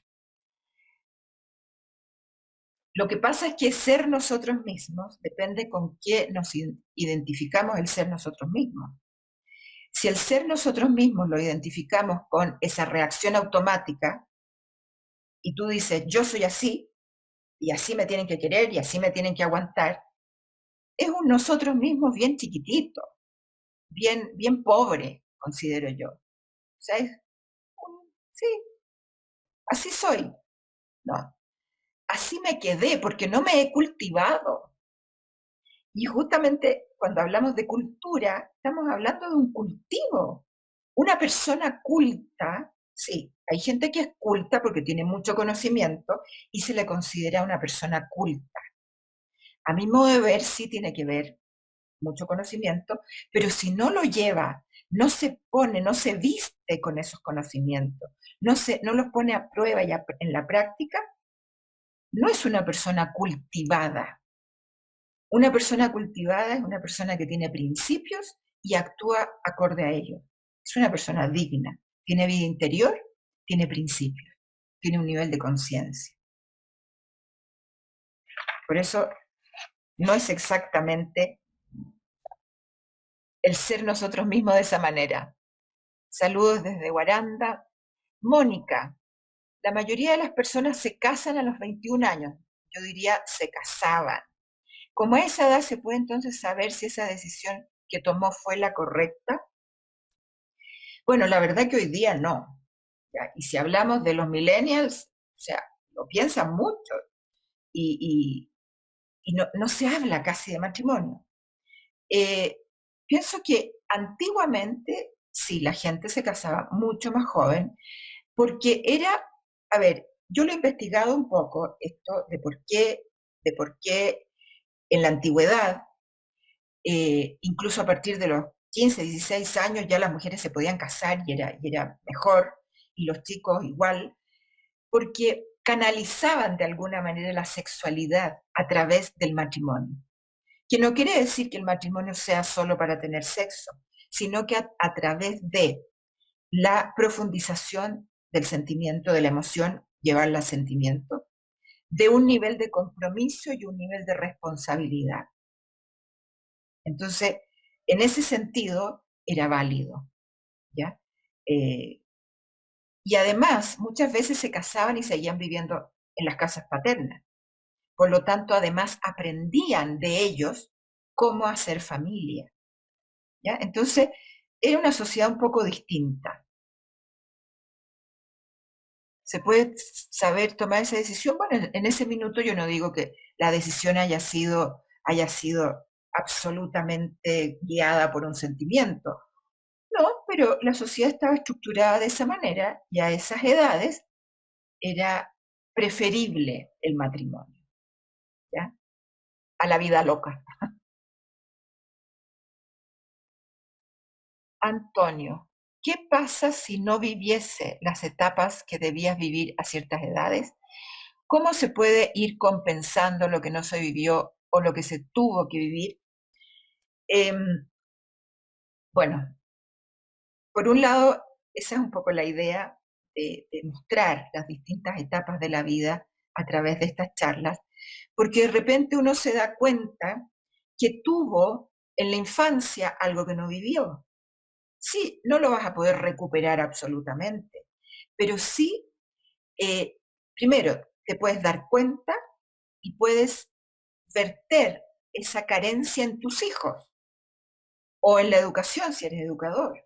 Lo que pasa es que ser nosotros mismos depende con qué nos identificamos el ser nosotros mismos. Si el ser nosotros mismos lo identificamos con esa reacción automática y tú dices, yo soy así y así me tienen que querer y así me tienen que aguantar, es un nosotros mismos bien chiquitito, bien pobre, considero yo. O sea, sí, así soy. No, así me quedé porque no me he cultivado. Y justamente cuando hablamos de cultura, estamos hablando de un cultivo. Una persona culta, sí, hay gente que es culta porque tiene mucho conocimiento y se le considera una persona culta. A mi modo de ver, sí tiene que ver mucho conocimiento, pero si no lo lleva, no se pone, no se viste con esos conocimientos, no los pone a prueba y en la práctica, no es una persona cultivada. Una persona cultivada es una persona que tiene principios y actúa acorde a ellos. Es una persona digna, tiene vida interior, tiene principios, tiene un nivel de conciencia. Por eso no es exactamente el ser nosotros mismos de esa manera. Saludos desde Guaranda. Mónica, la mayoría de las personas se casan a los 21 años. Yo diría se casaban. ¿Cómo a esa edad se puede entonces saber si esa decisión que tomó fue la correcta? Bueno, la verdad que hoy día no. ¿Ya? Y si hablamos de los millennials, o sea, lo piensan mucho y, y no se habla casi de matrimonio. Eh, Pienso que antiguamente, sí, la gente se casaba mucho más joven, porque era, a ver, yo lo he investigado un poco, esto de por qué en la antigüedad, incluso a partir de los 15, 16 años, ya las mujeres se podían casar y era mejor, y los chicos igual, porque canalizaban de alguna manera la sexualidad a través del matrimonio. Que no quiere decir que el matrimonio sea solo para tener sexo, sino que a través de la profundización del sentimiento, de la emoción, llevarla al sentimiento, de un nivel de compromiso y un nivel de responsabilidad. Entonces, en ese sentido, era válido, ¿ya? Eh, y además, muchas veces se casaban y seguían viviendo en las casas paternas. Por lo tanto, además, aprendían de ellos cómo hacer familia, ¿ya? Entonces, era una sociedad un poco distinta. ¿Se puede saber tomar esa decisión? Bueno, en ese minuto yo no digo que la decisión haya sido absolutamente guiada por un sentimiento. No, pero la sociedad estaba estructurada de esa manera y a esas edades era preferible el matrimonio, ¿ya? A la vida loca. Antonio, ¿qué pasa si no viviese las etapas que debías vivir a ciertas edades? ¿Cómo se puede ir compensando lo que no se vivió o lo que se tuvo que vivir? Em, bueno, por un lado, esa es un poco la idea de mostrar las distintas etapas de la vida a través de estas charlas, porque de repente uno se da cuenta que tuvo en la infancia algo que no vivió. Sí, no lo vas a poder recuperar absolutamente, pero sí, eh, primero, te puedes dar cuenta y puedes verter esa carencia en tus hijos o en la educación si eres educador,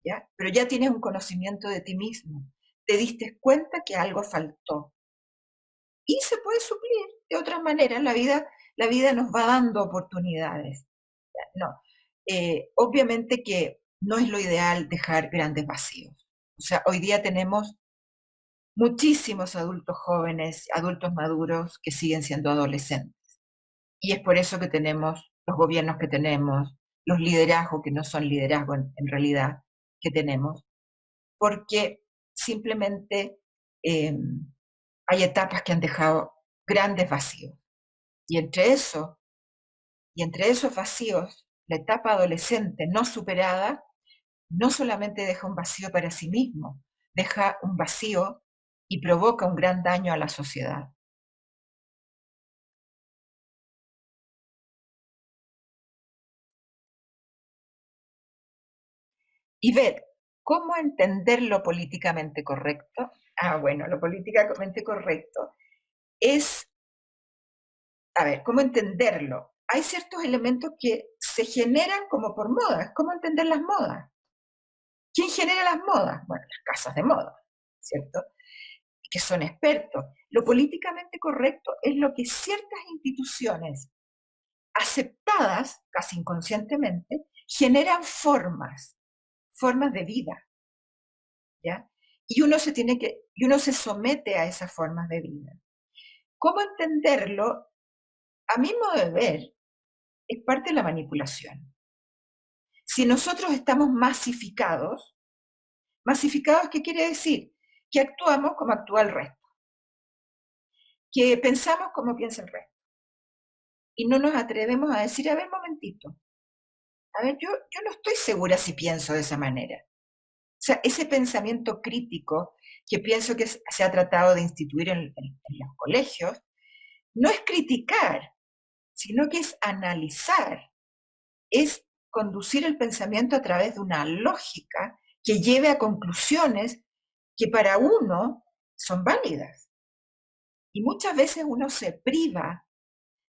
¿ya? Pero ya tienes un conocimiento de ti mismo, te diste cuenta que algo faltó y se puede suplir de otras maneras. La vida nos va dando oportunidades. ¿Ya? No, obviamente que no es lo ideal dejar grandes vacíos. O sea, hoy día tenemos muchísimos adultos jóvenes, adultos maduros que siguen siendo adolescentes. Y es por eso que tenemos los gobiernos que tenemos, los liderazgos que no son liderazgo en realidad que tenemos, porque simplemente hay etapas que han dejado grandes vacíos. Y y entre esos vacíos, la etapa adolescente no superada no solamente deja un vacío para sí mismo, deja un vacío y provoca un gran daño a la sociedad. Y ver cómo entender lo políticamente correcto. Ah, bueno, lo políticamente correcto es, a ver, ¿cómo entenderlo? Hay ciertos elementos que se generan como por modas. ¿Cómo entender las modas? ¿Quién genera las modas? Bueno, las casas de moda, ¿cierto? Y que son expertos. Lo políticamente correcto es lo que ciertas instituciones aceptadas, casi inconscientemente, generan formas de vida, ¿ya? Y uno se somete a esas formas de vida. ¿Cómo entenderlo? A mi modo de ver, es parte de la manipulación. Si nosotros estamos masificados, masificados, ¿qué quiere decir? Que actuamos como actúa el resto, que pensamos como piensa el resto, y no nos atrevemos a decir, a ver, momentito, a ver, yo no estoy segura si pienso de esa manera. O sea, ese pensamiento crítico que pienso que se ha tratado de instituir en los colegios, no es criticar, sino que es analizar, es conducir el pensamiento a través de una lógica que lleve a conclusiones que para uno son válidas. Y muchas veces uno se priva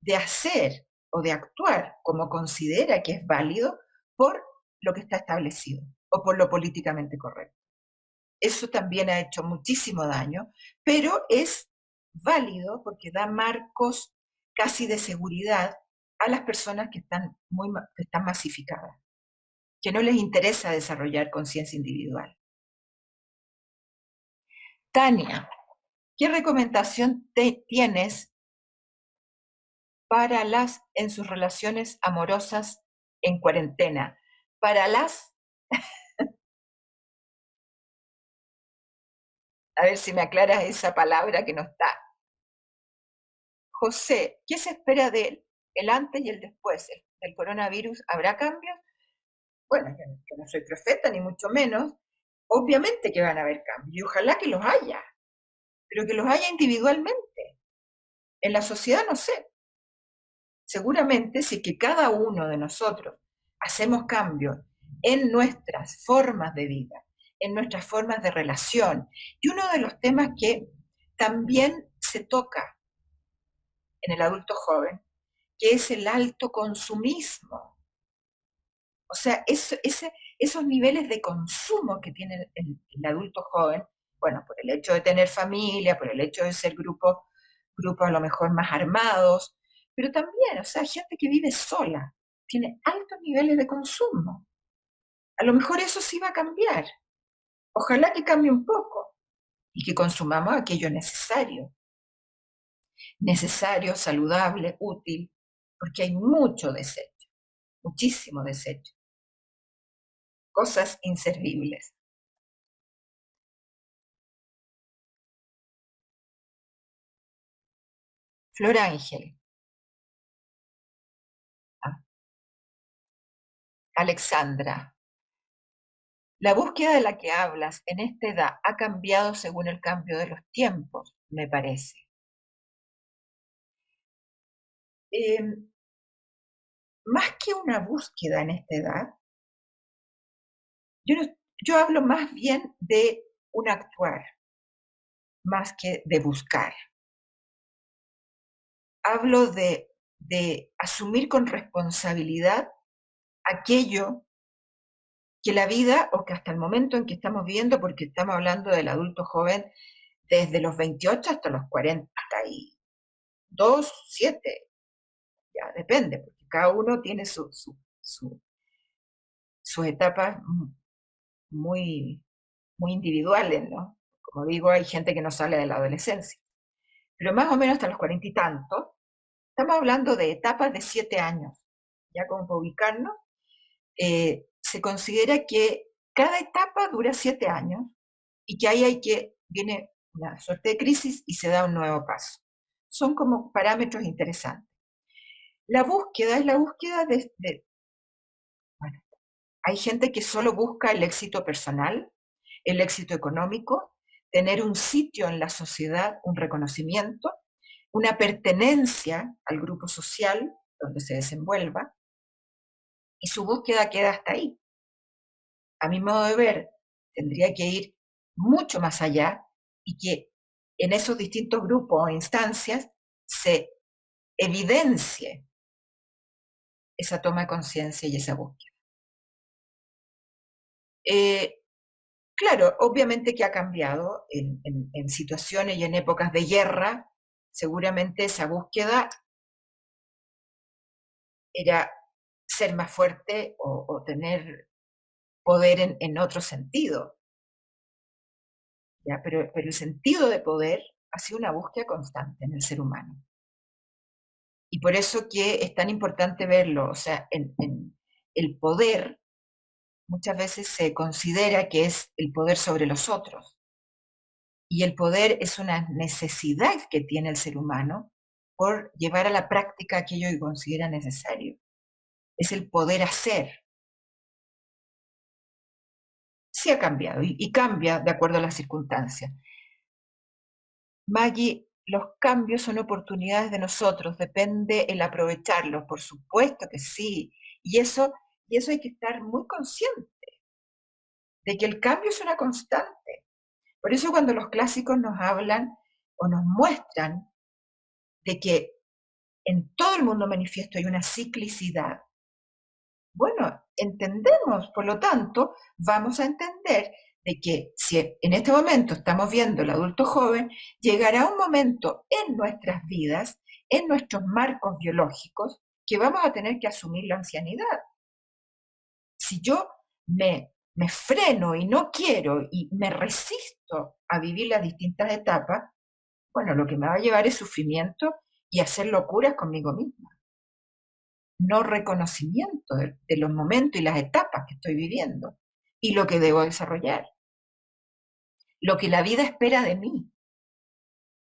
de hacer o de actuar como considera que es válido por lo que está establecido o por lo políticamente correcto. Eso también ha hecho muchísimo daño, pero es válido porque da marcos casi de seguridad a las personas que están masificadas, que no les interesa desarrollar conciencia individual. Tania, ¿qué recomendación tienes para las en sus relaciones amorosas en cuarentena? Para las, a ver si me aclaras esa palabra que no está. José, ¿qué se espera de él? El antes y el después del coronavirus, ¿habrá cambios? Bueno, yo no soy profeta, ni mucho menos. Obviamente que van a haber cambios, y ojalá que los haya, pero que los haya individualmente. En la sociedad no sé. Seguramente si que cada uno de nosotros hacemos cambios en nuestras formas de vida, en nuestras formas de relación, y uno de los temas que también se toca en el adulto joven, que es el alto consumismo. O sea, esos niveles de consumo que tiene el adulto joven, bueno, por el hecho de tener familia, por el hecho de ser grupos a lo mejor más armados, pero también, o sea, gente que vive sola, tiene altos niveles de consumo. A lo mejor eso sí va a cambiar. Ojalá que cambie un poco y que consumamos aquello necesario, saludable, útil, porque hay mucho desecho, muchísimo desecho, cosas inservibles. Flor Ángel, ah, Alexandra, la búsqueda de la que hablas en esta edad ha cambiado según el cambio de los tiempos, me parece. Eh, Más que una búsqueda en esta edad, yo, no- yo hablo más bien de un actuar, más que de buscar. Hablo de asumir con responsabilidad aquello que la vida, o que hasta el momento en que estamos viendo, porque estamos hablando del adulto joven desde los 28 hasta los 42, 7, ya depende, porque cada uno tiene sus etapas muy, muy individuales, ¿no? Como digo, hay gente que no sale de la adolescencia, pero más o menos hasta los 40 y tantos, estamos hablando de etapas de 7 años, ya como para ubicarnos, se considera que cada etapa dura 7 años y que viene una suerte de crisis y se da un nuevo paso. Son como parámetros interesantes. La búsqueda es la búsqueda bueno, hay gente que solo busca el éxito personal, el éxito económico, tener un sitio en la sociedad, un reconocimiento, una pertenencia al grupo social donde se desenvuelva, y su búsqueda queda hasta ahí. A mi modo de ver, tendría que ir mucho más allá y que en esos distintos grupos o instancias se evidencie esa toma de conciencia y esa búsqueda. Eh, claro, obviamente que ha cambiado en situaciones y en épocas de guerra, seguramente esa búsqueda era ser más fuerte o tener poder en otro sentido, ¿ya? Pero el sentido de poder ha sido una búsqueda constante en el ser humano. Y por eso que es tan importante verlo, o sea, en el poder muchas veces se considera que es el poder sobre los otros, y el poder es una necesidad que tiene el ser humano por llevar a la práctica aquello que considera necesario. Es el poder hacer. Sí ha cambiado y cambia de acuerdo a las circunstancias. Maggie, los cambios son oportunidades de nosotros, depende el aprovecharlos, por supuesto que sí. Y eso, y eso hay que estar muy consciente de que el cambio es una constante. Por eso cuando los clásicos nos hablan o nos muestran de que en todo el mundo manifiesto hay una ciclicidad, bueno, entendemos, por lo tanto, vamos a entender de que si en este momento estamos viendo el adulto joven, llegará un momento en nuestras vidas, en nuestros marcos biológicos, que vamos a tener que asumir la ancianidad. Si yo me freno y no quiero y me resisto a vivir las distintas etapas, bueno, lo que me va a llevar es sufrimiento y hacer locuras conmigo misma. No reconocimiento de los momentos y las etapas que estoy viviendo y lo que debo desarrollar, lo que la vida espera de mí,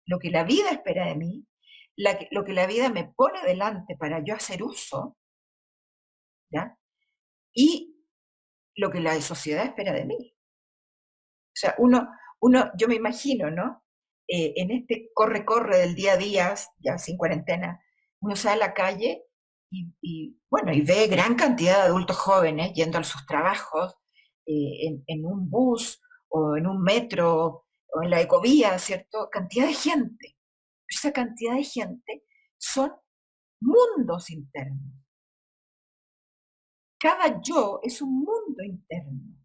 lo que la vida espera de mí, lo que la vida me pone delante para yo hacer uso, ¿ya? Y lo que la sociedad espera de mí. O sea, yo me imagino, ¿no? En este corre-corre del día a día, ya sin cuarentena, uno sale a la calle bueno, y ve gran cantidad de adultos jóvenes yendo a sus trabajos en un bus o en un metro o en la ecovía, ¿cierto? Cantidad de gente. Esa cantidad de gente son mundos internos. Cada yo es un mundo interno.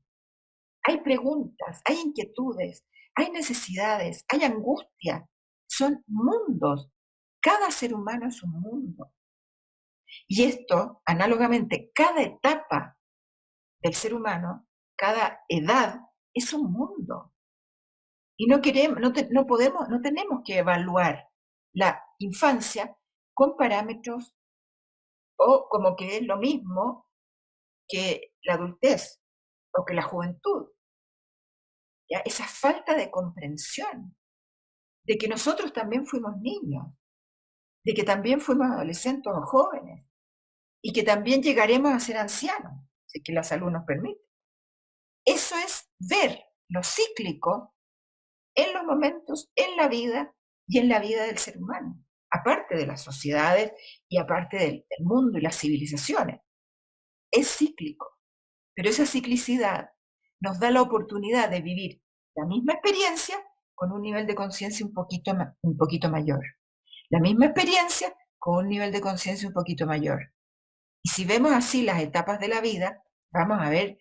Hay preguntas, hay inquietudes, hay necesidades, hay angustia. Son mundos. Cada ser humano es un mundo. Y esto, análogamente, cada etapa del ser humano, cada edad, es un mundo. Y no queremos, no podemos, no tenemos que evaluar la infancia con parámetros o como que es lo mismo que la adultez o que la juventud. ¿Ya? Esa falta de comprensión de que nosotros también fuimos niños, de que también fuimos adolescentes o jóvenes y que también llegaremos a ser ancianos, si que la salud nos permite. Eso es ver lo cíclico en los momentos, en la vida y en la vida del ser humano, aparte de las sociedades y aparte del mundo y las civilizaciones. Es cíclico, pero esa ciclicidad nos da la oportunidad de vivir la misma experiencia con un nivel de conciencia un poquito mayor. La misma experiencia con un nivel de conciencia un poquito mayor. Y si vemos así las etapas de la vida, vamos a ver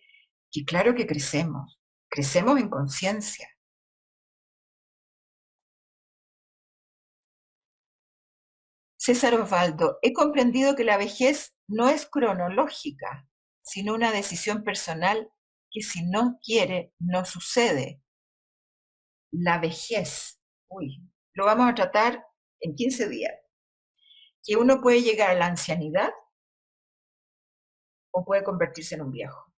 que claro que crecemos en conciencia. César Osvaldo, he comprendido que la vejez no es cronológica, sino una decisión personal que si no quiere, no sucede. La vejez, uy, lo vamos a tratar en 15 días, que uno puede llegar a la ancianidad o puede convertirse en un viejo.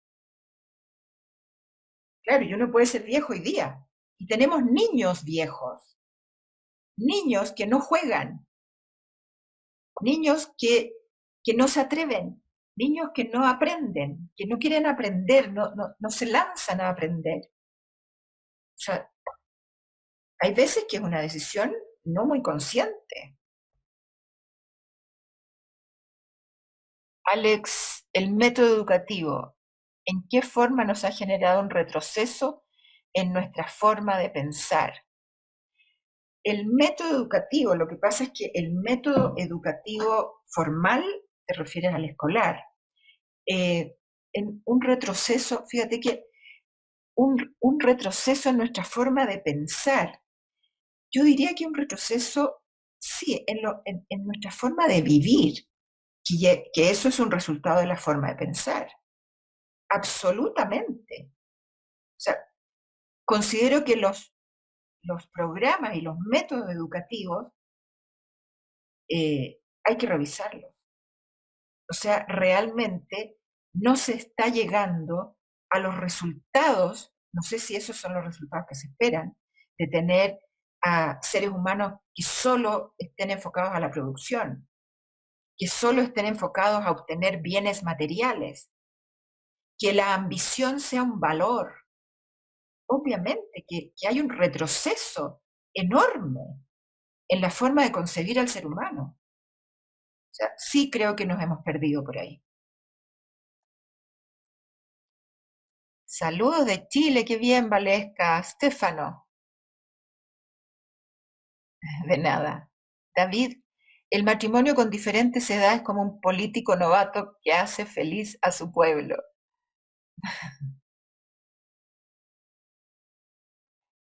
Claro, y uno puede ser viejo hoy día, Y tenemos niños viejos, niños que no juegan, niños que no se atreven, niños que no aprenden, que no quieren aprender, no se lanzan a aprender. O sea, hay veces que es una decisión no muy consciente. Alex, el método educativo, ¿en qué forma nos ha generado un retroceso en nuestra forma de pensar? El método educativo, lo que pasa es que el método educativo formal, te refieres al escolar, en un retroceso, fíjate que un retroceso en nuestra forma de pensar. Yo diría que un retroceso, sí, en nuestra forma de vivir, que eso es un resultado de la forma de pensar. Absolutamente. O sea, considero que los programas y los métodos educativos hay que revisarlos. O sea, realmente no se está llegando a los resultados, no sé si esos son los resultados que se esperan, de tener a seres humanos que solo estén enfocados a la producción, que solo estén enfocados a obtener bienes materiales, que la ambición sea un valor. Obviamente que hay un retroceso enorme en la forma de concebir al ser humano. O sea, sí creo que nos hemos perdido por ahí. Saludos de Chile, qué bien, Valesca. Stefano, de nada. David, el matrimonio con diferentes edades es como un político novato que hace feliz a su pueblo.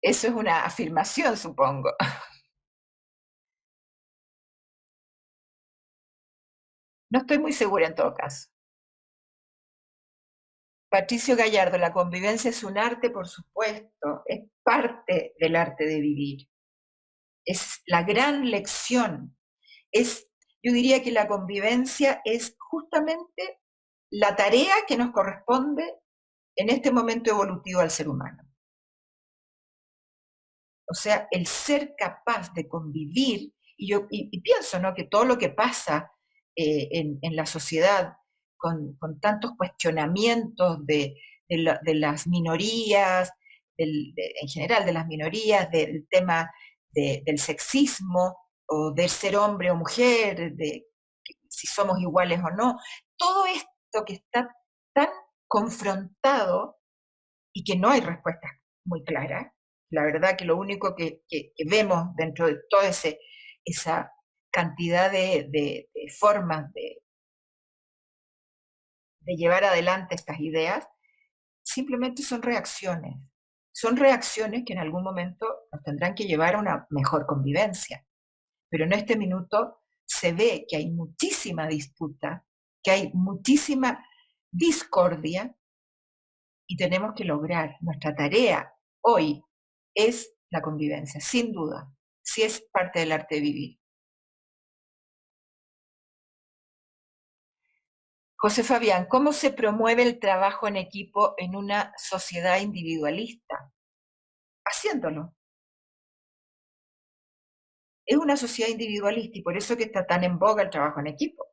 Eso es una afirmación, supongo. No estoy muy segura en todo caso. Patricio Gallardo, la convivencia es un arte, por supuesto, es parte del arte de vivir. Es la gran lección. Es, yo diría que la convivencia es justamente la tarea que nos corresponde en este momento evolutivo al ser humano. O sea, el ser capaz de convivir, y pienso, ¿no?, que todo lo que pasa en la sociedad con tantos cuestionamientos de las minorías, en general de las minorías, del tema del sexismo, o de ser hombre o mujer, de si somos iguales o no, todo esto que está tan confrontado y que no hay respuestas muy claras. La verdad que lo único que vemos dentro de toda esa cantidad de formas de llevar adelante estas ideas, simplemente son reacciones. Son reacciones que en algún momento nos tendrán que llevar a una mejor convivencia. Pero en este minuto se ve que hay muchísima disputa, que hay muchísima discordia, y tenemos que lograr, nuestra tarea hoy es la convivencia, sin duda, si es parte del arte de vivir. José Fabián, ¿cómo se promueve el trabajo en equipo en una sociedad individualista? Haciéndolo. Es una sociedad individualista y por eso que está tan en boga el trabajo en equipo,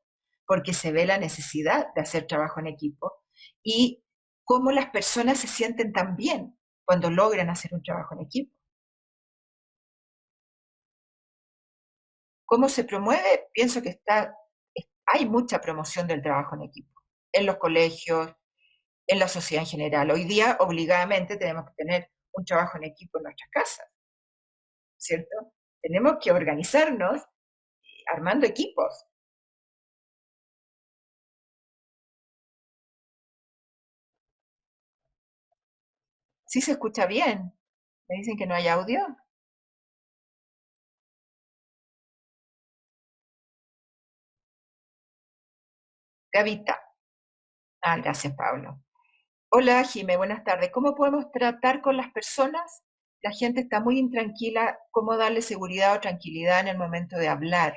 porque se ve la necesidad de hacer trabajo en equipo y cómo las personas se sienten tan bien cuando logran hacer un trabajo en equipo. ¿Cómo se promueve? Pienso que hay mucha promoción del trabajo en equipo, en los colegios, en la sociedad en general. Hoy día, obligadamente, tenemos que tener un trabajo en equipo en nuestras casas, ¿cierto? Tenemos que organizarnos armando equipos. Sí se escucha bien. Me dicen que no hay audio. Gavita. Ah, gracias, Pablo. Hola, Jime, buenas tardes. ¿Cómo podemos tratar con las personas? La gente está muy intranquila. ¿Cómo darle seguridad o tranquilidad en el momento de hablar?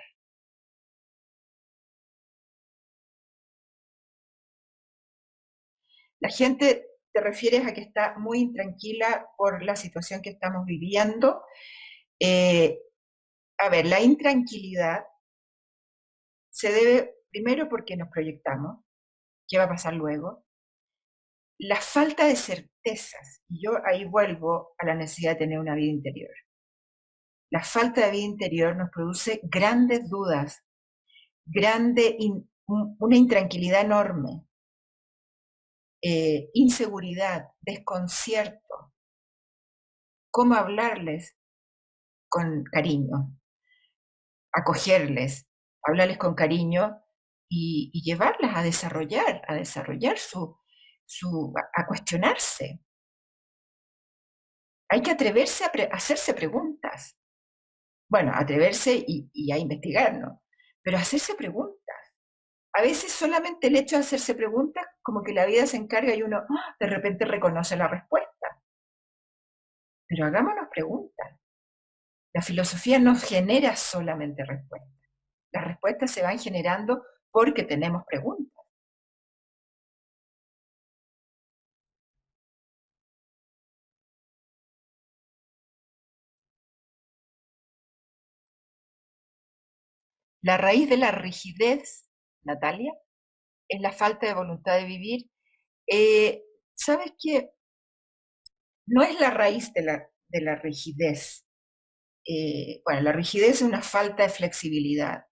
La gente te refieres a que está muy intranquila por la situación que estamos viviendo. A ver, la intranquilidad se debe primero porque nos proyectamos, qué va a pasar luego. La falta de certezas, y yo ahí vuelvo a la necesidad de tener una vida interior. La falta de vida interior nos produce grandes dudas, una intranquilidad enorme, inseguridad, desconcierto. ¿Cómo hablarles con cariño? Acogerles, hablarles con cariño y llevarlas a desarrollar a cuestionarse. Hay que atreverse a hacerse preguntas. Bueno, atreverse y a investigar, ¿no? Pero hacerse preguntas. A veces solamente el hecho de hacerse preguntas, como que la vida se encarga y uno de repente reconoce la respuesta. Pero hagámonos preguntas. La filosofía no genera solamente respuestas. Las respuestas se van generando porque tenemos preguntas. La raíz de la rigidez, Natalia, es la falta de voluntad de vivir. ¿Sabes qué? No es la raíz de la rigidez. Bueno, la rigidez es una falta de flexibilidad.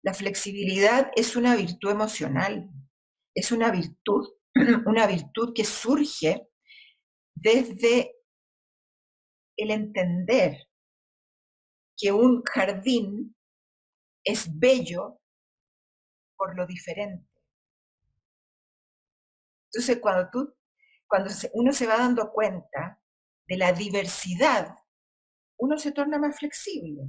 La flexibilidad es una virtud emocional, es una virtud, una virtud que surge desde el entender que un jardín es bello por lo diferente. Entonces, cuando uno se va dando cuenta de la diversidad, uno se torna más flexible.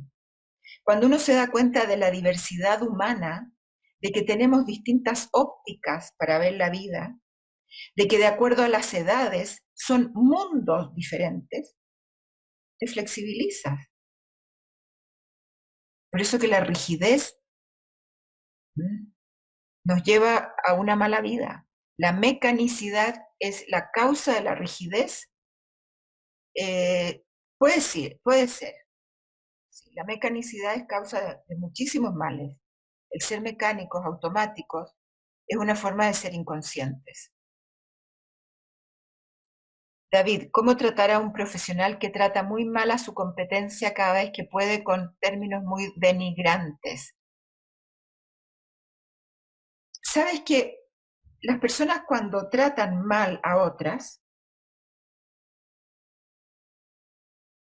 Cuando uno se da cuenta de la diversidad humana, de que tenemos distintas ópticas para ver la vida, de que de acuerdo a las edades son mundos diferentes, te flexibilizas. Por eso que la rigidez nos lleva a una mala vida. La mecanicidad es la causa de la rigidez. Puede ser. Sí, la mecanicidad es causa de muchísimos males. El ser mecánicos, automáticos, es una forma de ser inconscientes. David, ¿cómo tratar a un profesional que trata muy mal a su competencia cada vez que puede con términos muy denigrantes? ¿Sabes que las personas cuando tratan mal a otras,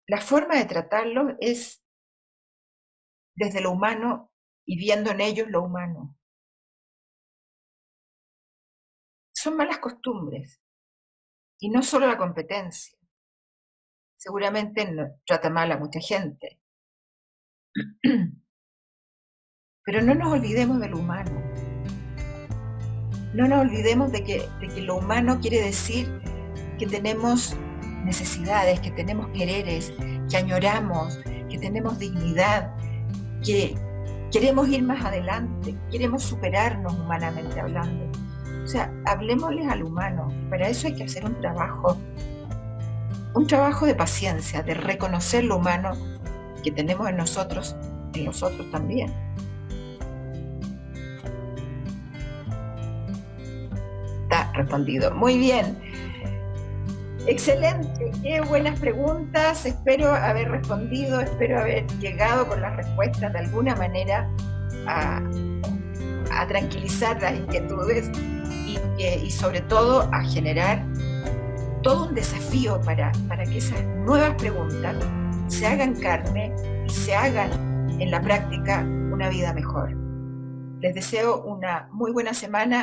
la forma de tratarlos es desde lo humano y viendo en ellos lo humano? Son malas costumbres, y no solo la competencia. Seguramente trata mal a mucha gente. Pero no nos olvidemos de lo humano. No nos olvidemos de que lo humano quiere decir que tenemos necesidades, que tenemos quereres, que añoramos, que tenemos dignidad, que queremos ir más adelante, queremos superarnos humanamente hablando. O sea, hablemosles al humano. Para eso hay que hacer un trabajo de paciencia, de reconocer lo humano que tenemos en nosotros también. Está respondido. Muy bien. Excelente, qué buenas preguntas. Espero haber respondido, espero haber llegado con las respuestas de alguna manera a tranquilizar las inquietudes y sobre todo a generar todo un desafío para que esas nuevas preguntas se hagan carne y se hagan en la práctica una vida mejor. Les deseo una muy buena semana.